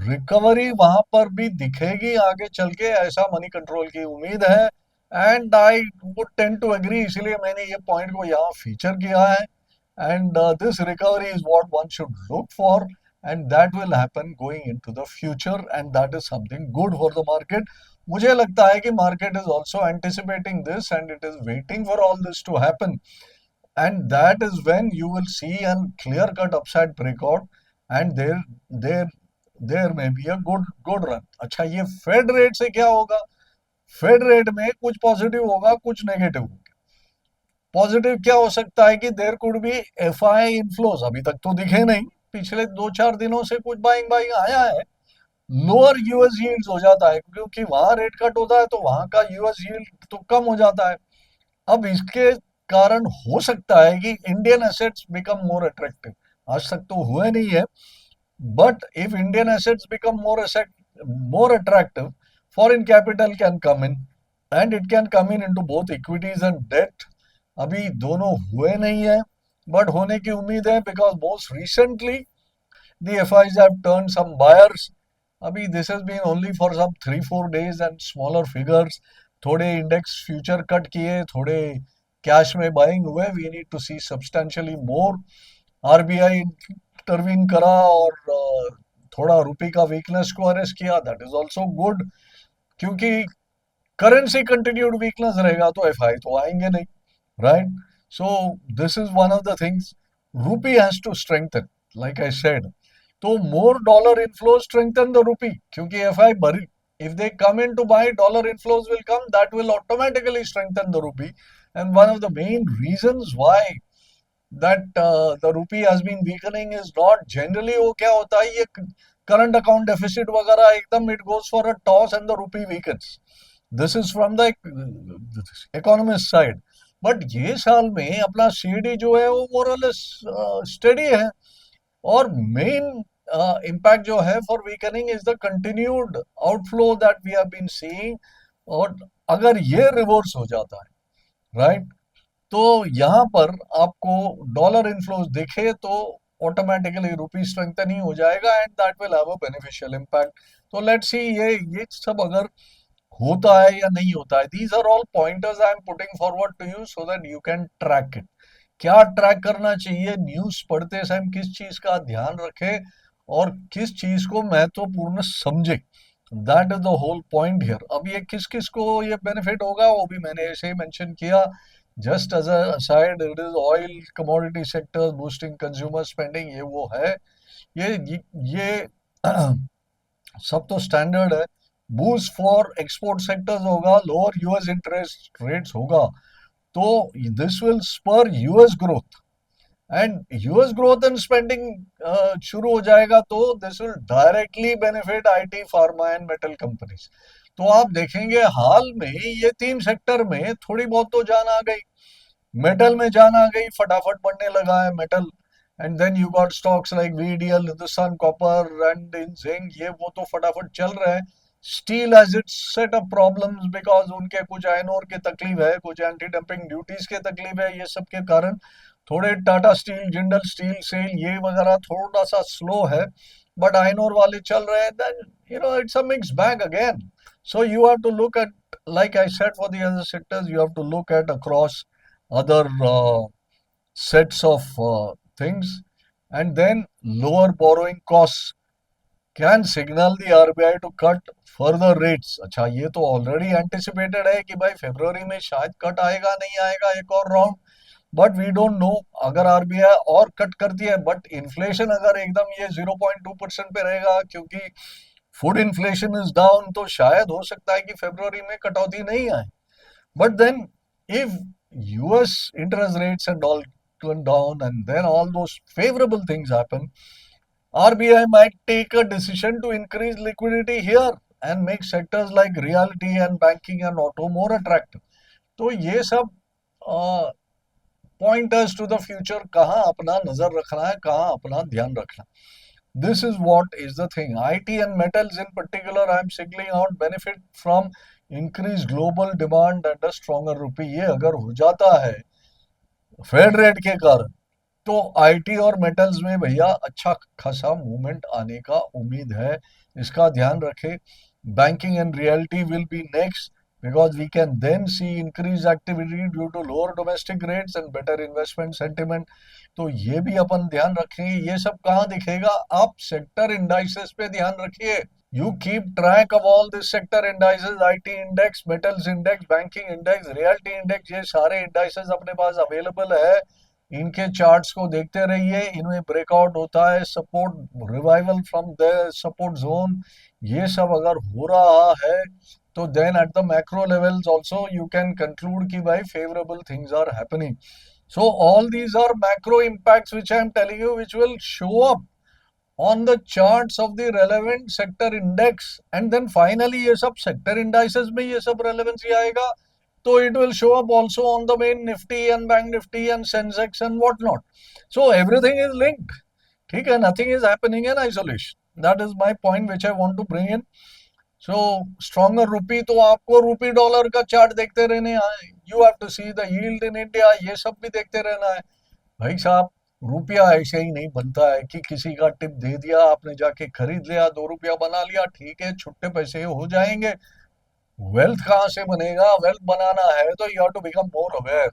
रिकवरी वहां पर भी दिखेगी आगे चल के, ऐसा मनी कंट्रोल की उम्मीद है, and I would tend to agree, इसलिए मैंने ये पॉइंट को यहाँ फीचर किया है। And this recovery is what one should look for, and that will happen going into the future, and that is something good for the market. मुझे लगता है कि market is also anticipating this, and it is waiting for all this to happen, and that is when you will see a clear cut upside breakout, and there may be a good run। अच्छा, ये Fed rate से क्या होगा? Fed rate में कुछ positive होगा, कुछ negative होगा। पॉजिटिव क्या हो सकता है कि there could be FI inflows, अभी तक तो दिखे नहीं, पिछले 2-4 दिनों से कुछ बाइंग बाइंग आया है। लोअर यूएस यील्ड्स हो जाता है, क्योंकि वहां रेट कट होता है तो वहां का यूएस यील्ड तो कम हो जाता है। अब इसके कारण हो सकता है कि Indian assets become more attractive. आज तक तो हुए नहीं है, but if Indian assets become more attractive, foreign capital can come in, and it can come in into both equities and debt. अभी दोनों हुए नहीं है, बट होने की उम्मीद है, because most recently the FIs have turn some buyers. अभी this has been only for some 3-4 days and smaller figures. थोड़े इंडेक्स फ्यूचर कट किए, थोड़े कैश में बाइंग हुए, we need to see substantially more. RBI intervene करा और थोड़ा रुपये का वीकनेस को अरेस्ट किया, दैट इज ऑल्सो गुड, क्योंकि करेंसी कंटिन्यूड वीकनेस रहेगा तो एफआई तो आएंगे नहीं, right? So this is one of the things, rupee has to strengthen, like I said. तो more dollar inflows strengthen the rupee, क्योंकि FI भरी, if they come in to buy, dollar inflows will come, that will automatically strengthen the rupee. And one of the main reasons why that the rupee has been weakening is not generally, वो क्या होता है, ये current account deficit वगैरह एकदम it goes for a toss and the rupee weakens. This is from the economist side. But ये साल में अपना सीडी जो है वो मोरलेस स्टडी है, और मेन इम्पैक्ट जो है for weakening is the continued outflow that we have been seeing. और अगर ये रिवर्स हो जाता है, राइट, तो यहाँ पर आपको डॉलर इनफ्लोज दिखे तो ऑटोमेटिकली रुपी स्ट्रेंथन ही हो जाएगा, and that will have a beneficial impact. तो लेट्स सी ये सब अगर होता है या नहीं होता है, these are all pointers I am putting forward to you so that you can track it. क्या ट्रैक करना चाहिए, न्यूज पढ़ते समय किस चीज का ध्यान रखे और किस चीज को महत्वपूर्ण समझे, that is the whole point here. अब ये किस किस को ये बेनिफिट होगा वो भी मैंने ऐसे ही मेंशन किया, just as a side, it is oil commodity sectors boosting consumer spending, ये वो है, ये सब तो स्टैंडर्ड है। बूस्ट फॉर एक्सपोर्ट सेक्टर्स होगा, लोअर यूएस इंटरेस्ट रेट्स होगा, तो this will spur US growth, and US growth and spending शुरू हो जाएगा तो this will directly benefit IT, pharma and metal companies. तो आप देखेंगे हाल में ये तीन सेक्टर में थोड़ी बहुत तो जान आ गई, मेटल में जान आ गई, फटाफट बढ़ने लगा है metal, and then you got stocks like VDL, Hindustan copper and in zinc, ये वो तो फटाफट चल रहे हैं। Steel has its set of problems because उनके कुछ आयरन ओर के तकलीफ है, कुछ एंटी डंपिंग ड्यूटीज के तकलीफ है, ये सब के कारण थोड़े Tata steel, Jindal steel, SAIL, ये वगैरह थोड़ा सा स्लो है, बट आयरन ओर वाले चल रहे हैं, then it's a mix bag again. So you have to look at, like I said, for the other sectors, you have to look at across other sets of things, and then lower borrowing costs can signal the RBI to cut further rates। अच्छा, ये तो already anticipated है कि भाई फरवरी में शायद cut आएगा, नहीं आएगा एक और round, but we don't know. अगर आरबीआई और कट करती है, बट इन्फ्लेशन अगर एकदम ये 0.2% पे रहेगा, क्योंकि फूड इन्फ्लेशन इज डाउन, तो शायद हो सकता है कि फरवरी में कटौती नहीं आए। But then, if US interest rates and all turn down, and then all those favorable things happen, RBI might take a decision to increase liquidity here and make sectors like realty and banking and auto more attractive. तो ये सब pointers to the future, कहाँ अपना नजर रखना है, कहाँ अपना ध्यान रखना। This is what is the thing. IT and metals in particular, I am signaling out benefit from increased global demand and a stronger rupee। ये अगर हो जाता है फेड रेट के कारण, तो आईटी और मेटल्स में भैया अच्छा खासा मूवमेंट आने का उम्मीद है, इसका ध्यान रखें। Banking and realty will be next, because we can then see increased activity due to lower domestic rates and better investment sentiment। तो ये भी अपन ध्यान रखेंगे। ये सब कहाँ दिखेगा, आप सेक्टर इंडाइसेस पे ध्यान रखिए। You keep track of all this sector indices, IT index, metals index, banking index, realty index, ये सारे indices अपने पास अवेलेबल है। इनके चार्ट्स को देखते रहिए, इनमें ब्रेकआउट होता है, support revival from the support zone, ये सब अगर हो रहा है तो then at the macro levels also you can conclude कि भाई favorable things are happening। So all these are macro impacts which I am telling you, which will show up on the charts of the relevant sector index, and then finally ये सब sector indices में ये सब relevancy आएगा, तो it will show up also on the main Nifty and Bank Nifty and Sensex and what not। So everything is linked, ठीक है, nothing is happening in isolation। That is my point which I want to bring in। So stronger रूपी, तो आपको रूपी dollar का chart देखते रहने हैं, you have to see the yield in India, ये सब भी देखते रहना है भाई साहब। रुपया ऐसे ही नहीं बनता है कि किसी का टिप दे दिया, आपने जाके खरीद लिया, 2 रुपया बना लिया, ठीक है, छुट्टे पैसे हो जाएंगे। वेल्थ कहाँ से बनेगा, वेल्थ बनाना है तो you have to become more aware.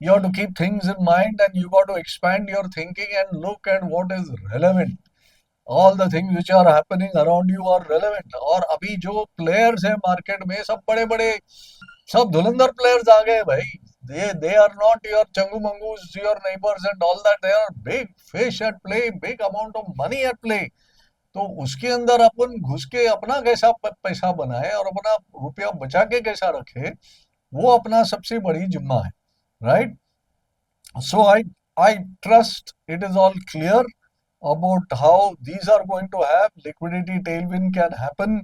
You have to keep things in mind and you got to expand your thinking and look at what is relevant. All the things which are happening around you are relevant. और अभी जो players है market में सब बड़े बड़े सब धुरंधर players आ गए भाई. They are not your चंगू मंगूस, your neighbors and all that. They are big fish at play, big amount of money at play. तो उसके अंदर अपन घुस के अपना कैसा पैसा बनाए और अपना रुपया बचा के कैसा रखे, वो अपना सबसे बड़ी जिम्मा है, right? So I trust it is all clear about how these are going to have liquidity tailwind can happen.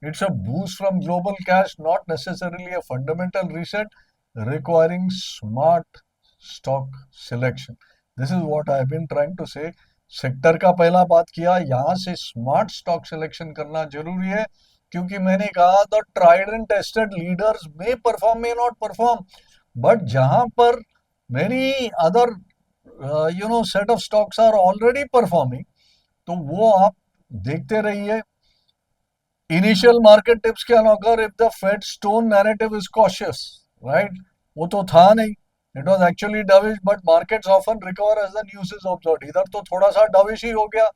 It's a boost from global cash, not necessarily a fundamental reset, requiring smart stock selection. This is what I've been trying to say. Sector का पहला बात किया, यहाँ से smart stock selection करना जरूरी है, क्योंकि मैंने कहा the tried and tested leaders may perform may not perform, but जहां पर many other set of stocks are already performing, तो वो आप देखते रहिए. Initial market tips can occur if the Fed stone narrative is cautious, right? वो तो था नहीं, it was actually dovish, but markets often recover as the news is observed. इधर तो थोड़ा सा डविश ही हो गया,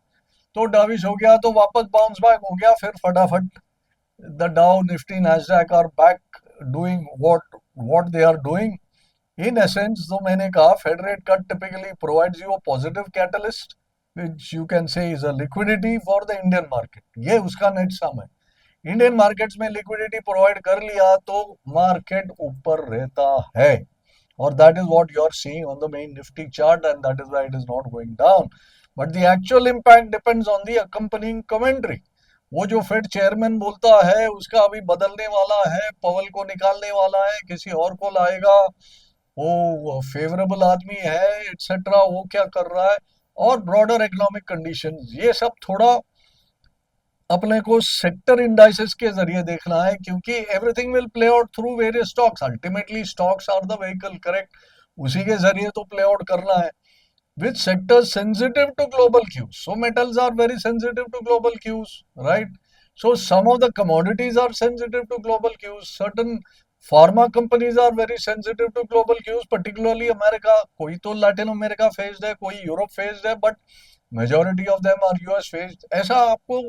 तो डविश हो गया तो वापस बाउंस बैक हो गया, फिर फटाफट the Dow Nifty Nasdaq are back doing what they are doing. In essence, तो मैंने कहा Fed rate cut typically provides you a positive catalyst, which you can say is a liquidity for the Indian market. ये उसका net sum है. Indian markets में liquidity provide कर लिया तो मार्केट ऊपर रहता है, और that is what you are seeing on the main Nifty chart, and that is why it is not going down. But the actual impact depends on the accompanying commentary. वो जो Fed chairman बोलता है उसका अभी बदलने वाला है, पवल को निकालने वाला है, किसी और को लाएगा, वो फेवरेबल आदमी है एटसेट्रा, वो क्या कर रहा है, और ब्रॉडर इकोनॉमिक कंडीशंस, ये सब थोड़ा अपने को सेक्टर इंडाइसेस के जरिए देखना है, क्योंकि everything will play out through various stocks. Ultimately stocks are the vehicle, correct? उसी के जरिए तो प्ले आउट करना है. Which sectors sensitive to global cues? So metals are very sensitive to global cues, right? So some of the commodities are sensitive to global cues. Certain pharma companies are very sensitive to global cues, particularly America. कोई तो Latin America faced है, कोई Europe faced है, but majority of them are US faced. ऐसा आपको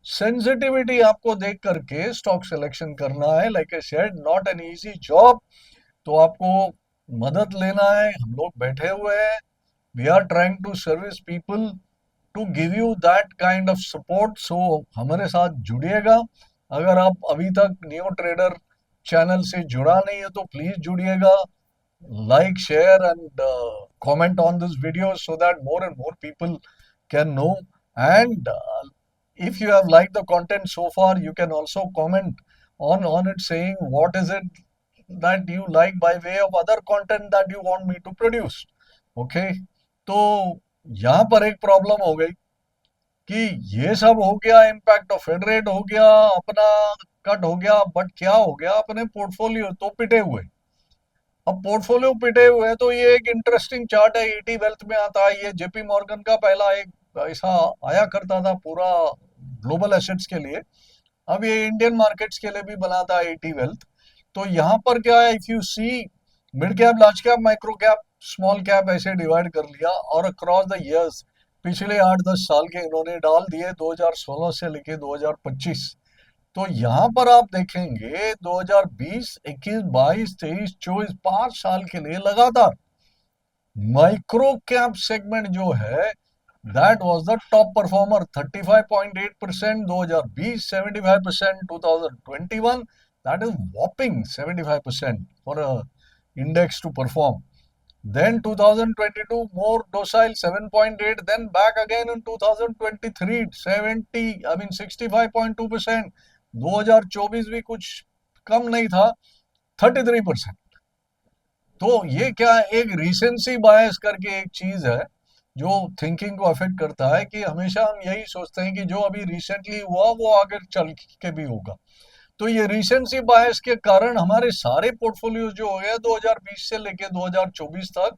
sensitivity आपको देख करके stock selection करना है. Like I said, not an easy job. तो आपको मदद लेना है, हम लोग बैठे हुए हैं. We are trying to service people to give you that kind of support. So हमारे साथ जुड़िएगा. अगर आप अभी तक न्यू ट्रेडर चैनल से जुड़ा नहीं है तो please जुड़िएगा. Like, share and comment on this video so that more and more people can know. And if you have liked the content so far, you can also comment on it saying what is it that you like by way of other content that you want me to produce. Okay? तो यहाँ पर एक problem हो गई कि ये सब हो गया, इम्पैक्ट ऑफ फेड रेट हो गया, अपना कट हो गया, बट क्या हो गया, अपने पोर्टफोलियो तो पिटे हुए. अब पोर्टफोलियो पिटे हुए हैं तो ये एक इंटरेस्टिंग चार्ट है, ईटी वेल्थ में आता है. ये जेपी मॉर्गन का पहला एक ऐसा आया करता था पूरा ग्लोबल एसेट्स के लिए. अब ये इंडियन मार्केट्स के लिए भी बनाता है ईटी वेल्थ. तो यहाँ पर क्या है, if you see mid cap, large cap, micro cap, small cap ऐसे डिवाइड कर लिया, और अक्रॉस द इयर्स पिछले 8-10 साल के इन्होंने डाल दिए 2016 से लेके 2025. तो यहाँ पर आप देखेंगे 2020, 21, 22, 23, 24, 5 साल के लिए लगातार माइक्रो कैप सेगमेंट जो है that was the top performer. 35.8% 2020, 75% 2021. That is whopping 75% for a index to perform. Then 2022 more docile, 7.8. Then back again in 2023 70, I mean 65.2%. 2024 भी कुछ कम नहीं था, 33%. तो ये क्या है, एक रिसेंसी बायस करके एक चीज है जो थिंकिंग को अफेक्ट करता है, कि हमेशा हम यही सोचते हैं कि जो अभी रिसेंटली हुआ वो आगे चल के भी होगा. तो ये रिसेंसी बायस के कारण हमारे सारे पोर्टफोलियोज जो हो गए 2020 से लेके 2024 तक,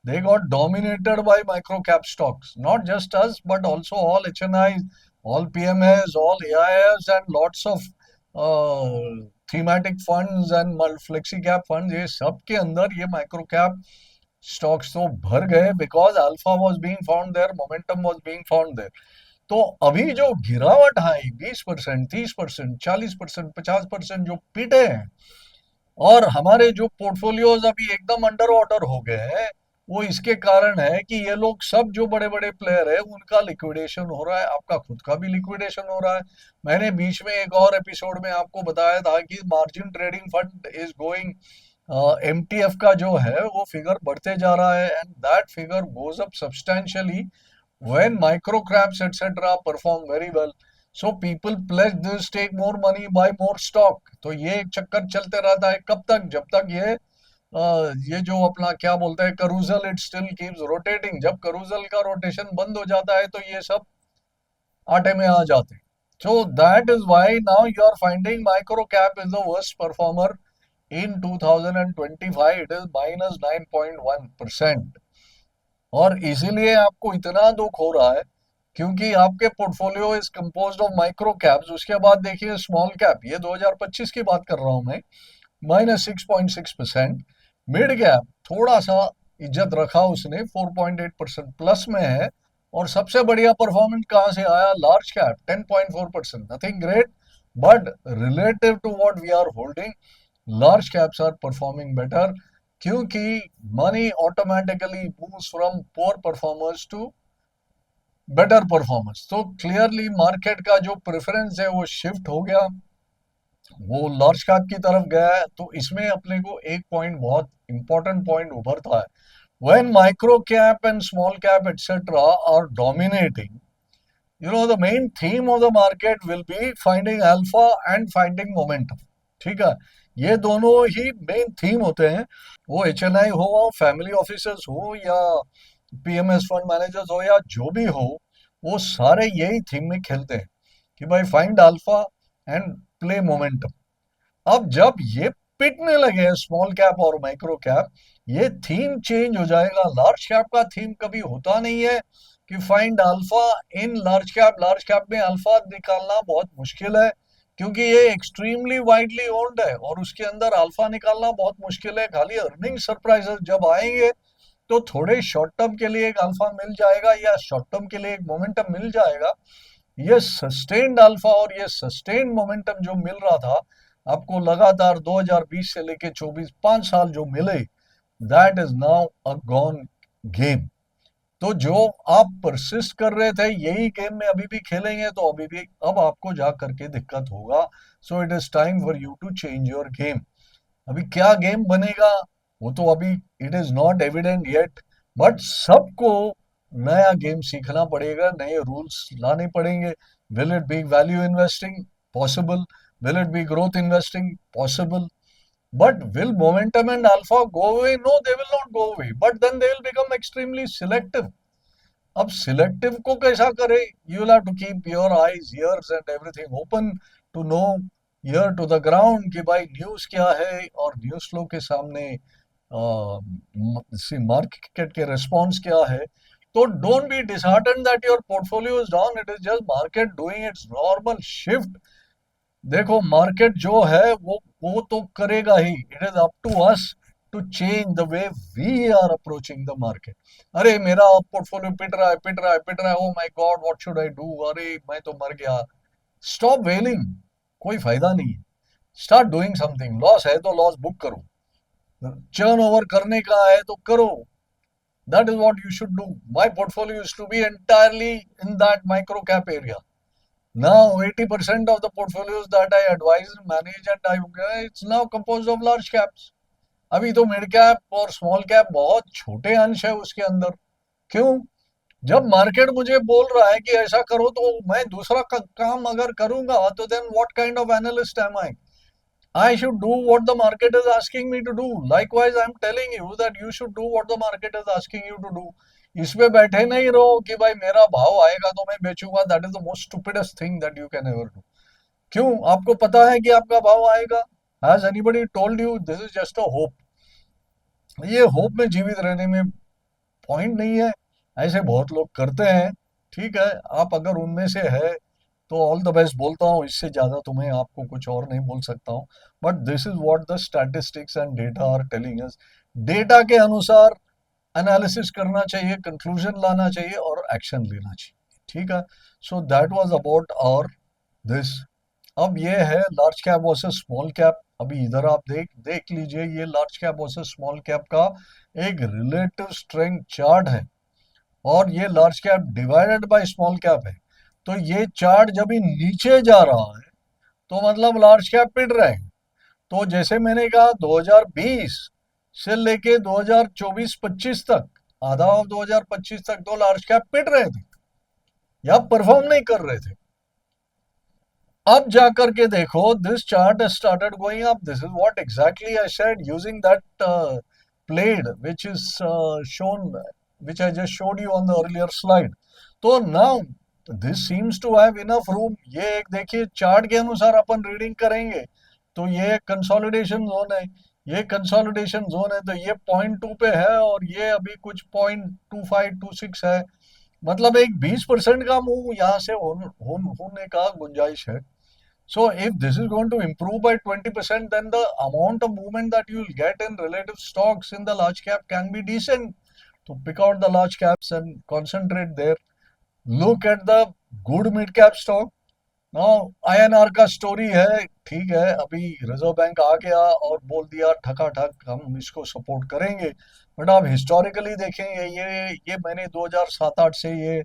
they got dominated by micro cap stocks. Not just us, but also all HNIs, all PMS, all AIS, and lots of thematic funds and flexi cap funds. ये सब के अंदर ये माइक्रो कैप स्टॉक्स तो भर गए because alpha was being found there, momentum was being found there. तो अभी जो गिरावट आई 20%, 30%, 40%, 50% जो पीटे हैं, और हमारे जो पोर्टफोलियोज अभी एकदम अंडर वाटर हो गए हैं, वो इसके कारण है कि ये लोग सब जो बड़े बड़े प्लेयर है उनका लिक्विडेशन हो रहा है, आपका खुद का भी लिक्विडेशन हो रहा है। मैंने बीच में एक और एपिसोड में आपको बताया था कि margin trading fund is going, MTF का जो है वो फिगर बढ़ते जा रहा है, and that figure goes up substantially when micro caps etc perform very well, so people pledge this, take more money, buy more stock। तो ये एक चक्कर चलते रहता है कब तक, जब तक ये जो अपना क्या बोलते हैं करूजल, इट स्टिल कीप्स रोटेटिंग। जब करूजल का रोटेशन बंद हो जाता है तो ये सब आटे में आ जाते हैं। So that is why now you are finding micro cap is the worst performer in 2025, it is minus 9.1%। और इसीलिए आपको इतना दुख हो रहा है क्योंकि आपके portfolio is composed of micro caps. उसके बाद देखिए स्मॉल कैप, ये 2025 की बात कर रहा हूं मैं, -6.6%। मिड कैप थोड़ा सा इज्जत रखा उसने, 4.8% प्लस में है। और सबसे बढ़िया परफॉर्मेंस कहां से आया, large cap 10.4%, nothing great, but relative to what we are holding, large caps are performing better क्योंकि money automatically moves from poor performers to better performers। तो क्लियरली मार्केट का जो प्रेफरेंस है वो शिफ्ट हो गया, वो लार्ज कैप की तरफ गया है। तो इसमें अपने को एक पॉइंट, बहुत इंपॉर्टेंट पॉइंट उभरता है, when micro cap and small cap etc are dominating, you know the main theme of the market will be finding alpha and finding momentum। ठीक है, ये दोनों ही मेन थीम होते हैं। वो एचएनआई हो, फैमिली ऑफिसर्स हो, या पीएमएस फंड मैनेजर्स हो, या जो भी हो, वो सारे यही थीम में खेलते हैं कि भाई find alpha and play momentum. अब जब ये पिटने लगे स्मॉल कैप और माइक्रो कैप, ये थीम चेंज हो जाएगा। लार्ज कैप का थीम कभी होता नहीं है कि find alpha in large cap. Large cap में अल्फा निकालना बहुत मुश्किल है क्योंकि ये एक्सट्रीमली वाइडली ओन्ड है, और उसके अंदर अल्फा निकालना बहुत मुश्किल है। खाली अर्निंग सरप्राइजेस जब आएंगे तो थोड़े शॉर्ट टर्म के लिए एक अल्फा मिल जाएगा, या शॉर्ट टर्म के लिए एक मोमेंटम मिल जाएगा। ये सस्टेन्ड अल्फा और ये सस्टेन्ड मोमेंटम जो मिल रहा था आपको लगातार 2020 से लेके 24, 5 साल जो मिले, that is now a gone game. तो जो आप परसिस्ट कर रहे थे यही गेम में अभी भी खेलेंगे तो अभी भी अब आपको जा करके दिक्कत होगा। So it is time for you to change your game. अभी क्या गेम बनेगा वो तो अभी it is not evident yet, but सबको नया गेम सीखना पड़ेगा, नए रूल्स लाने पड़ेंगे। Will it be value investing, possible. Will it be growth investing, possible. But will momentum and alpha go away? No, they will not go away, but then they will become extremely selective. अब selective को कैसा करे, you will have to keep your eyes, ears and everything open to know, ear to the ground कि भाई news क्या है, और news flow के सामने मार्केट के रिस्पॉन्स क्या है। तो don't be disheartened that your portfolio is down, it is just market doing its normal shift. देखो मार्केट जो है वो तो करेगा ही, it is up to us to change the way we are approaching the market. अरे मेरा portfolio पिट रहा है, पिट रहा है, पिट रहा है, oh my God what should I do, अरे मैं तो मर गया। स्टॉप वेलिंग, कोई फायदा नहीं है। Start doing something. लॉस है तो लॉस बुक करो, चर्न ओवर करने का है तो करो। That is what you should do. My portfolio used to be entirely in that micro cap area. Now 80% of the portfolios that I advise and manage and it's now composed of large caps। अभी तो mid cap और small cap बहुत छोटे अंश है उसके अंदर। क्यों? जब मार्केट मुझे बोल रहा है कि ऐसा करो तो मैं दूसरा काम अगर करूंगा तो then what kind of analyst am I? I should do what the market is asking me to do. Likewise, I'm telling you that you should do what the market is asking you to do. इसमें बैठे नहीं रहो कि भाई मेरा भाव आएगा तो मैं बेचूंगा। That is the most stupidest thing that you can ever do. क्यों? आपको पता है कि आपका भाव आएगा? Has anybody told you? This is just a hope. ये होप में जीवित रहने में पॉइंट नहीं है। ऐसे बहुत लोग करते हैं। ठीक है, आप अगर उनमें से है तो ऑल द बेस्ट बोलता हूँ, इससे ज्यादा तुम्हें आपको कुछ और नहीं बोल सकता हूँ। But this is what the statistics and data are telling us. Data के अनुसार एनालिसिस करना चाहिए, कंक्लूजन लाना चाहिए और एक्शन लेना चाहिए, ठीक है। सो दैट वाज अबाउट और दिस। अब ये है large cap versus small cap. अभी इधर आप देख देख लीजिए, ये large cap versus small cap का एक रिलेटिव स्ट्रेंथ चार्ट है, और ये large cap divided by small cap है। तो ये चार्ट जब ही नीचे जा रहा है तो मतलब लार्ज कैप पिट रहे हैं। तो जैसे मैंने कहा 2020 से लेके 2024-25 तक, आधा ऑफ 2025 तक तो लार्ज कैप पिट रहे थे या परफॉर्म नहीं कर रहे थे। अब जाकर के देखो, this chart has started going up. This is what exactly I said using that plate which is shown, which I just showed you on the earlier slide. तो now this seems to have enough room. ये एक देखिए chart के अनुसार अपन reading करेंगे तो ये consolidation zone है, ये कंसोलिडेशन जोन है, तो ये 0.2 पे है और ये अभी कुछ 0.2526 है। मतलब एक 20% का मूव यहाँ से होने का गुंजाइश है। So if this is going to improve by 20%, then the amount of movement that you will get in relative stocks in the large cap can be decent. So pick out the large caps and concentrate there. Look at the good mid cap stock. Now INR का story है, ठीक है, अभी reserve bank आ गया और बोल दिया ठकाठक हम इसको सपोर्ट करेंगे। बट आप हिस्टोरिकली देखेंगे, ये मैंने 2007-8 से ये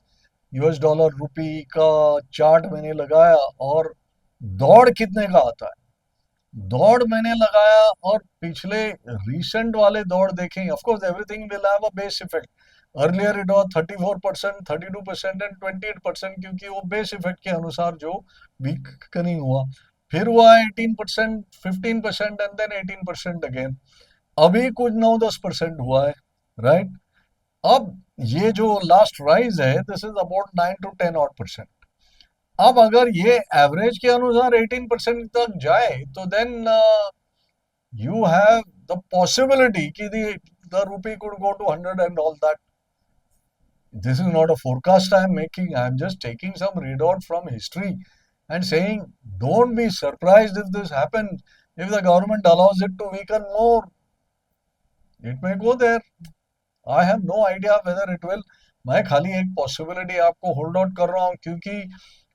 यूएस डॉलर रुपी का चार्ट मैंने लगाया, और दौड़ कितने का आता है, दौड़ मैंने लगाया, और पिछले रीसेंट वाले दौड़ देखें। Of course everything will have a base effect. Earlier it was 34%, 32% and 28%, क्योंकि वो बेस इफेक्ट के अनुसार जो वीकनिंग हुआ। फिर हुआ 18%, 15% एंड देन 18% अगेन। अभी कुछ 9-10% हुआ है, राइट। अब ये जो लास्ट राइज है, this is about 9 to 10 odd %। अब अगर ये एवरेज के अनुसार 18% तक जाए तो then you have the possibility कि the rupee could go to 100 and all that. This is not a forecast I am making, I am just taking some read out from history and saying don't be surprised if this happens. If the government allows it to weaken more, it may go there. I have no idea whether it will. मैं खाली एक possibility आपको hold out कर रहा हूँ, क्योंकि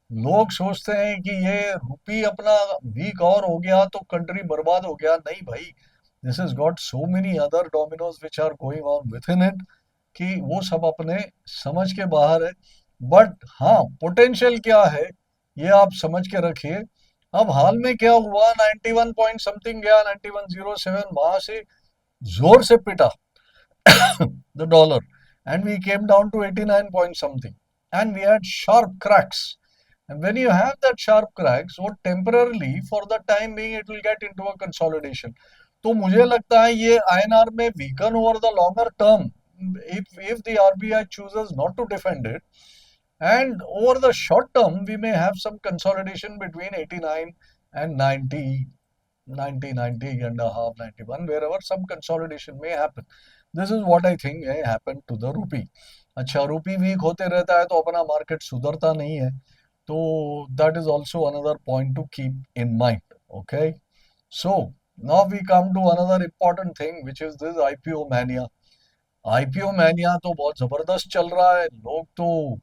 लोग सोचते हैं कि ये रुपी अपना वीक और हो गया तो कंट्री बर्बाद हो गया। नहीं भाई, this is got so many other dominoes which are going on within it, कि वो सब अपने समझ के बाहर है। बट हाँ, पोटेंशियल क्या है ये आप समझ के रखिए। अब हाल में क्या हुआ, 91 पॉइंट समथिंग गया, 9107, वहां से जोर से पिटा the dollar, and we came down to 89 point something, and we had sharp cracks. And when you have that sharp cracks, what temporarily for the time being it will get into a consolidation. तो मुझे लगता है ये INR में weaken over the longer term, if the RBI chooses not to defend it, and over the short term we may have some consolidation between 89 and 90, 90, 90 and a half, 91, wherever some consolidation may happen. This is what I think may happen to the rupee. अच्छा, रूपी week होते रहता है तो अपना market सुधरता नहीं है, तो that is also another point to keep in mind. Okay, so now we come to another important thing, which is this IPO mania. IPO mania तो बहुत जबरदस्त चल रहा है, लोग तो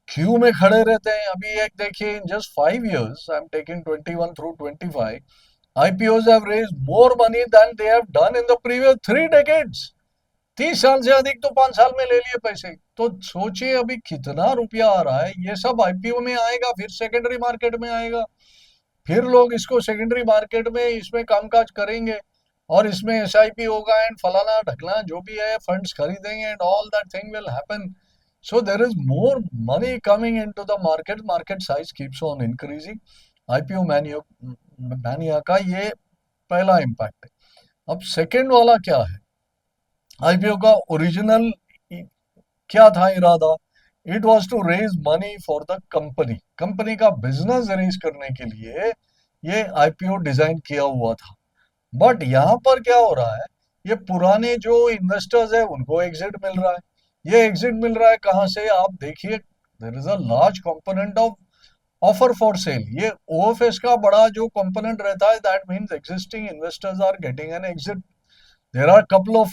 क्यू में खड़े रहते हैं। अभी एक देखिए, in just 5 years, I am taking 21 through 25, IPOs have raised more money than they have done in the previous 3 decades. 30 साल से अधिक तो 5 साल में ले लिए पैसे। तो सोचिए अभी कितना रुपया आ रहा है, ये सब आईपीओ में आएगा, फिर सेकेंडरी मार्केट में आएगा, फिर लोग इसको सेकेंडरी मार्केट में इसमें कामकाज करेंगे, और इसमें एसआईपी होगा एंड फलाना ढकना जो भी है, फंड्स खरीदेंगे and all that thing will happen. So there is more money coming into the market, market size keeps on increasing. IPO mania का ये पहला इम्पैक्ट है। अब सेकेंड वाला क्या है, आईपीओ का ओरिजिनल क्या था इरादा, it was to raise money for the company, company का बिजनेस रेज करने के लिए ये आईपीओ डिजाइन किया हुआ था। बट यहाँ पर क्या हो रहा है, ये पुराने जो इन्वेस्टर्स है उनको एग्जिट मिल रहा है। ये एग्जिट मिल रहा है कहाँ से, आप देखिए, there is a large component of offer for sale. ये ओएफएस का बड़ा जो कंपोनेंट रहता है, that means existing investors are getting an exit. There are a couple of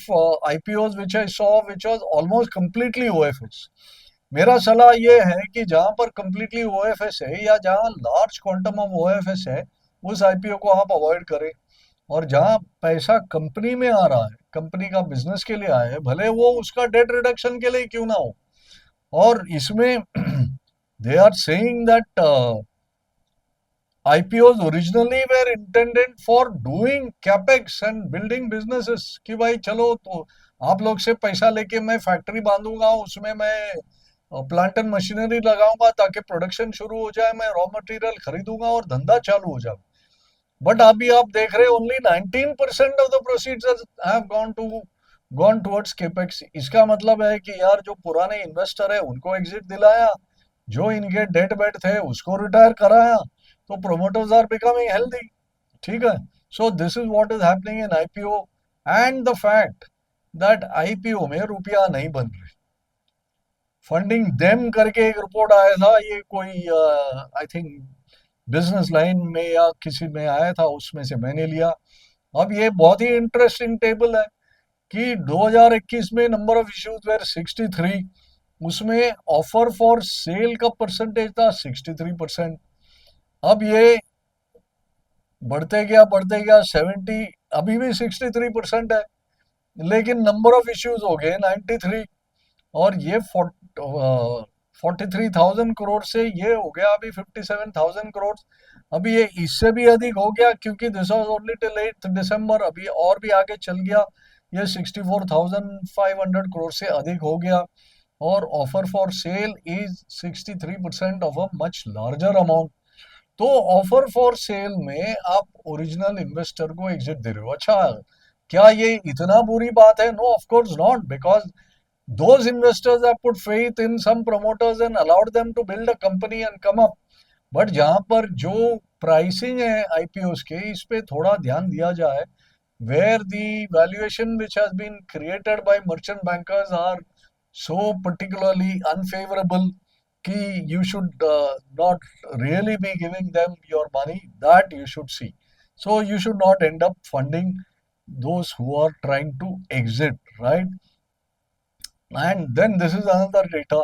IPOs which I saw which was almost completely OFS. मेरा सलाह ये है कि जहां पर completely OFS है या जहां large quantum of OFS है, उस IPO को आप अवॉइड करें। और जहां पैसा कंपनी में आ रहा है, कंपनी का बिजनेस के लिए आया है, भले वो उसका डेट रिडक्शन के लिए क्यों ना हो। और इसमें they are saying that IPOs originally were intended for doing capex and building businesses कि भाई चलो तो आप लोग से पैसा लेके मैं फैक्ट्री बांधूंगा, उसमें मैं प्लांट एंड मशीनरी लगाऊंगा ताकि प्रोडक्शन शुरू हो जाए, मैं रॉ मटेरियल खरीदूंगा और धंधा चालू हो जाए। बट अभी आप देख रहे only 19% of the proceeds have gone towards capex. इसका मतलब है कि यार जो पुराने इन्वेस्टर है उनको एग्जिट दिलाया, जो इनके डेट बेट थे उसको रिटायर कराया, तो प्रोमोटर्स आर बिकमिंग हेल्दी। ठीक है। So this is what is happening in IPO and the fact that IPO में रुपया नहीं बन रहे। फंडिंग देम करके एक रिपोर्ट आया था, ये कोई आई थिंक बिजनेस लाइन में या किसी में आया था, उसमें से मैंने लिया। अब ये बहुत ही इंटरेस्टिंग टेबल है कि 2021 में नंबर ऑफ इश्यूज वेर 63, उसमें ऑफर फॉर सेल का परसेंटेज था 63%। अब ये बढ़ते गया 70, अभी भी 63% है, लेकिन नंबर ऑफ इश्यूज हो गए 93। और ये 43,000 करोड़ से ये हो गया अभी 57,000 करोड़। अभी ये इससे भी अधिक हो गया क्योंकि दिस वाज ओनली टिल 8 दिसंबर, अभी और भी आगे चल गया, ये 64,500 करोड़ से अधिक हो गया। और offer for sale is 63% of a much larger amount. तो ऑफर फॉर सेल में आप ओरिजिनल इन्वेस्टर को एग्जिट दे रहे हो। अच्छा, क्या ये इतना बुरी बात है? No, of course not, because those investors have put faith in some promoters and allowed them to build a company and come up. But जहां पर जो प्राइसिंग है आईपीओस के, इस पे थोड़ा ध्यान दिया जाए, where the valuation which has been created by merchant bankers are so particularly unfavorable कि you should not really be giving them your money, that you should see. So you should not end up funding those who are trying to exit, right? And then this is another data,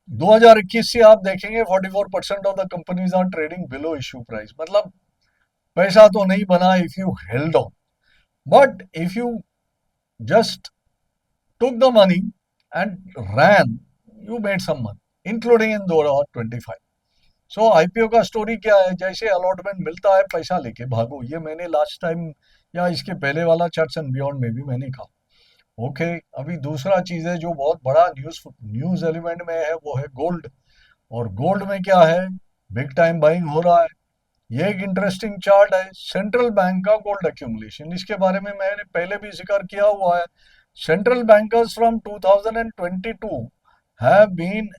2021 से आप देखेंगे 44% of the companies are trading below issue price. मतलब पैसा तो नहीं बना if you held on, but if you just took the money and ran, you made some money, including in 2025। So IPO का story क्या है? जैसे अलॉटमेंट मिलता है पैसा लेके भागो, ये मैंने लास्ट टाइम या इसके पहले वाला चार्ट्स एंड बियॉन्ड में भी मैंने कहा। ओके, अभी दूसरा चीज है जो बहुत बड़ा न्यूज एलिमेंट में है, वो है गोल्ड। और गोल्ड में क्या है? बिग टाइम बाइंग हो रहा है। ये एक इंटरेस्टिंग चार्ट है, सेंट्रल बैंक का गोल्ड एक्यूमुलेशन। इसके बारे में मैंने पहले भी जिक्र किया हुआ है। Central bankers from 2022 have been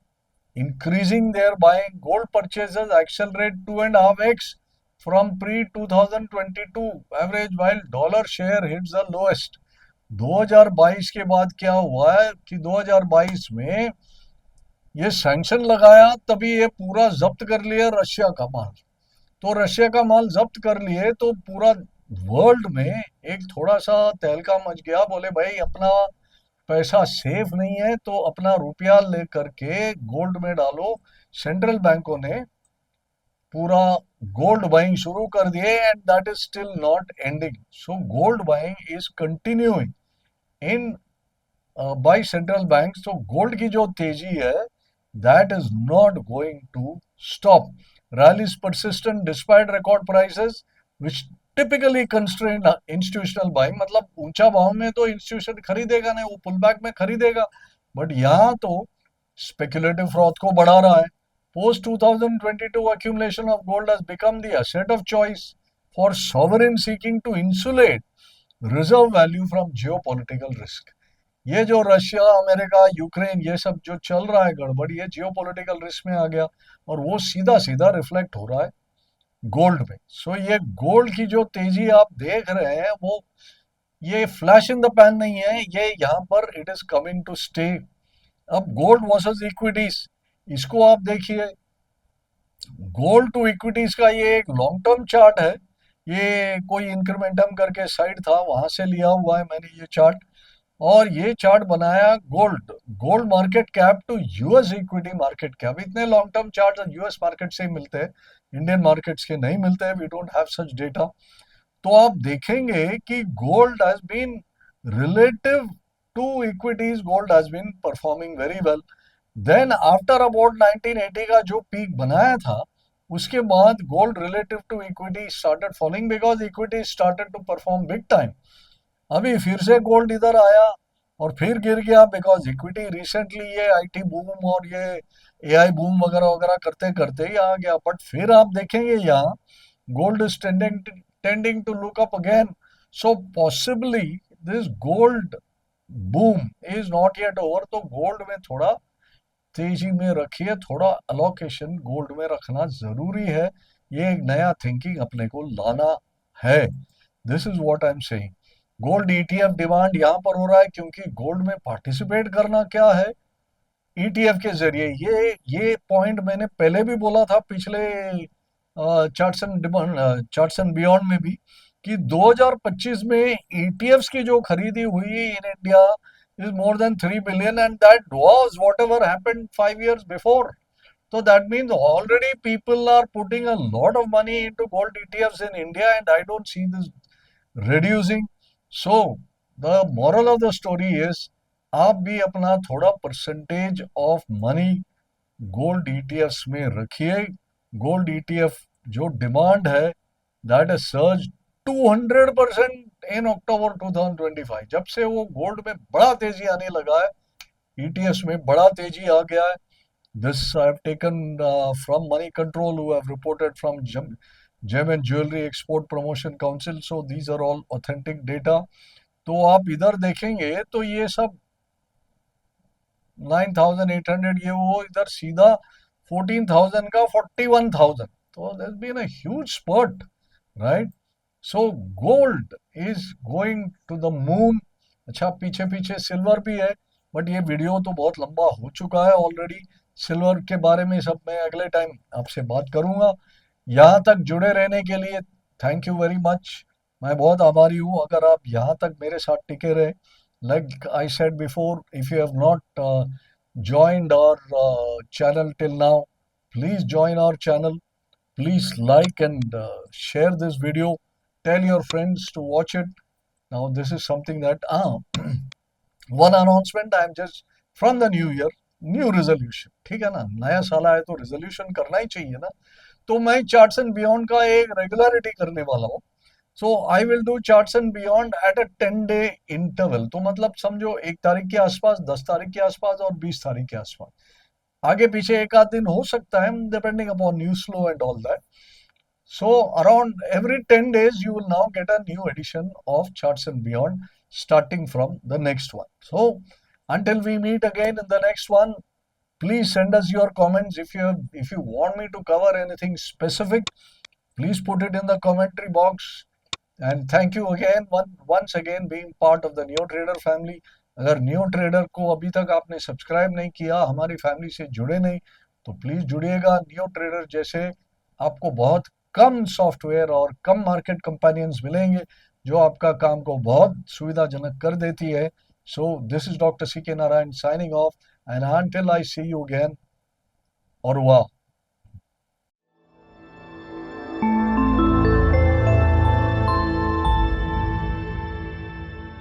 increasing their buying. Gold purchases accelerate 2.5x from pre 2022 average, while dollar share hits the lowest। 2022 के बाद क्या हुआ है कि 2022 में ये सैंक्शन लगाया, तभी ये पूरा जब्त कर लिया रशिया का माल। तो रशिया का माल जब्त कर लिए तो पूरा वर्ल्ड में एक थोड़ा सा तहलका मच गया। बोले भाई अपना पैसा सेफ नहीं है तो अपना रुपया लेकर के गोल्ड में डालो। सेंट्रल बैंकों ने पूरा गोल्ड बाइंग शुरू कर दिए and that is still not ending. So gold buying is continuing in by central bank. तो गोल्ड की जो तेजी है that is not going to stop. Rally is persistent despite record prices which typically constrain institutional buying। मतलब ऊंचा भाव में तो इंस्टीट्यूशन खरीदेगा नहीं, वो पुल बैक में खरीदेगा। बट यहाँ तो स्पेकुलेटिव फ्रॉड को बढ़ा रहा है। Post 2022 accumulation of gold has become the asset of choice for sovereign seeking to insulate reserve value from geopolitical risk। ये जो रशिया, अमेरिका, यूक्रेन, ये सब जो चल रहा है गड़बड़, ये जियोपॉलिटिकल रिस्क में आ गया और वो सीधा सीधा रिफ्लेक्ट हो रहा है गोल्ड में। सो ये गोल्ड की जो तेजी आप देख रहे हैं वो ये फ्लैश इन द पैन नहीं है, ये यहाँ पर it is coming to stay. अब गोल्ड वर्सेस इक्विटीज, इसको आप देखिए। गोल्ड टू इक्विटीज का ये एक लॉन्ग टर्म चार्ट है। ये कोई इंक्रीमेंटम करके साइट था, वहां से लिया हुआ है मैंने ये चार्ट। और ये चार्ट बनाया gold gold market cap to US equity market cap. इतने long term chart US market से ही मिलते हैं, इंडियन मार्केट्स के नहीं मिलते हैं। We don't have such data. तो आप देखेंगे कि gold has been relative to equities, gold has been performing very well. Then after about 1980 का जो पीक बनाया था, उसके बाद gold relative to equity started falling because equity started to perform big time. अभी फिर से गोल्ड इधर आया और फिर गिर गया बिकॉज इक्विटी रिसेंटली ये आईटी बूम और ये एआई बूम वगैरह वगैरह करते करते ही आ गया। बट फिर आप देखेंगे यहाँ gold is tending to look up again. So possibly this gold boom is not yet over. तो गोल्ड में थोड़ा तेजी में रखिए, थोड़ा अलोकेशन गोल्ड में रखना जरूरी है। ये एक नया थिंकिंग अपने को लाना है। This is what I am saying. Gold ETF demand यहाँ पर हो रहा है क्योंकि गोल्ड में पार्टिसिपेट करना क्या है, ईटीएफ के जरिए। ये पॉइंट मैंने पहले भी बोला था पिछले चार्ट्स एंड बियॉन्ड में भी, कि 2025 में ईटीएफ्स की जो खरीदी हुई in India is more than 3 billion, and that was whatever happened 5 years before. So that means already people are putting a lot of money into gold ETFs in India, and I don't see this reducing. So the moral of the story is आप भी अपना थोड़ा percentage of money gold ETFs में रखिए। Gold ETF जो demand है, that is surge 200% इन अक्टूबर 2025। जब से वो गोल्ड में बड़ा तेजी आने लगा है, ईटीएफ्स में बड़ा तेजी आ गया है। This I have taken from Moneycontrol, who have reported from gem and jewellery export promotion council. So these are all authentic data. तो आप इधर देखेंगे तो ये सब 9,800, ये वो इधर सीधा 14,000 का 41,000। तो there's been a huge spurt, right? So gold is going to the moon। अच्छा, पीछे पीछे सिल्वर भी है, बट ये वीडियो तो बहुत लंबा हो चुका है ऑलरेडी। सिल्वर के बारे में सब मैं अगले टाइम आपसे बात करूंगा। यहाँ तक जुड़े रहने के लिए थैंक यू वेरी मच। मैं बहुत आभारी हूँ अगर आप यहाँ तक मेरे साथ टिके रहे। Like I said before, if you have not joined our channel till now, please join our channel. Please like and share this video. Tell your friends to watch it. Now, this is something that one announcement I am just from the new year, new resolution। ठीक है ना, नया साल आया तो resolution करना ही चाहिए ना। तो मैं चार्ट्स एंड बियॉन्ड का एक रेगुलरिटी करने वाला हूँ। So I will do charts and beyond at a 10 day interval. तो मतलब समझो 1 तारीख के आसपास, 10 तारीख के आसपास और 20 तारीख के आसपास। आगे पीछे एक आध दिन हो सकता है, depending upon news flow and all that. So around every 10 days, you will now get a new edition of Charts and Beyond starting from the next one. So until we meet again in the next one, please send us your comments. If you want me to cover anything specific, please put it in the commentary box. And thank you again once again being part of the new trader family. अगर new trader को अभी तक आपने subscribe नहीं किया, हमारी family से जुड़े नहीं, तो प्लीज जुड़िएगा। न्यू ट्रेडर जैसे आपको बहुत कम सॉफ्टवेयर और कम मार्केट कंपेनियंस मिलेंगे जो आपका काम को बहुत सुविधाजनक कर देती है। So this is doctor C K Narayan signing off, and until I see you again, au revoir।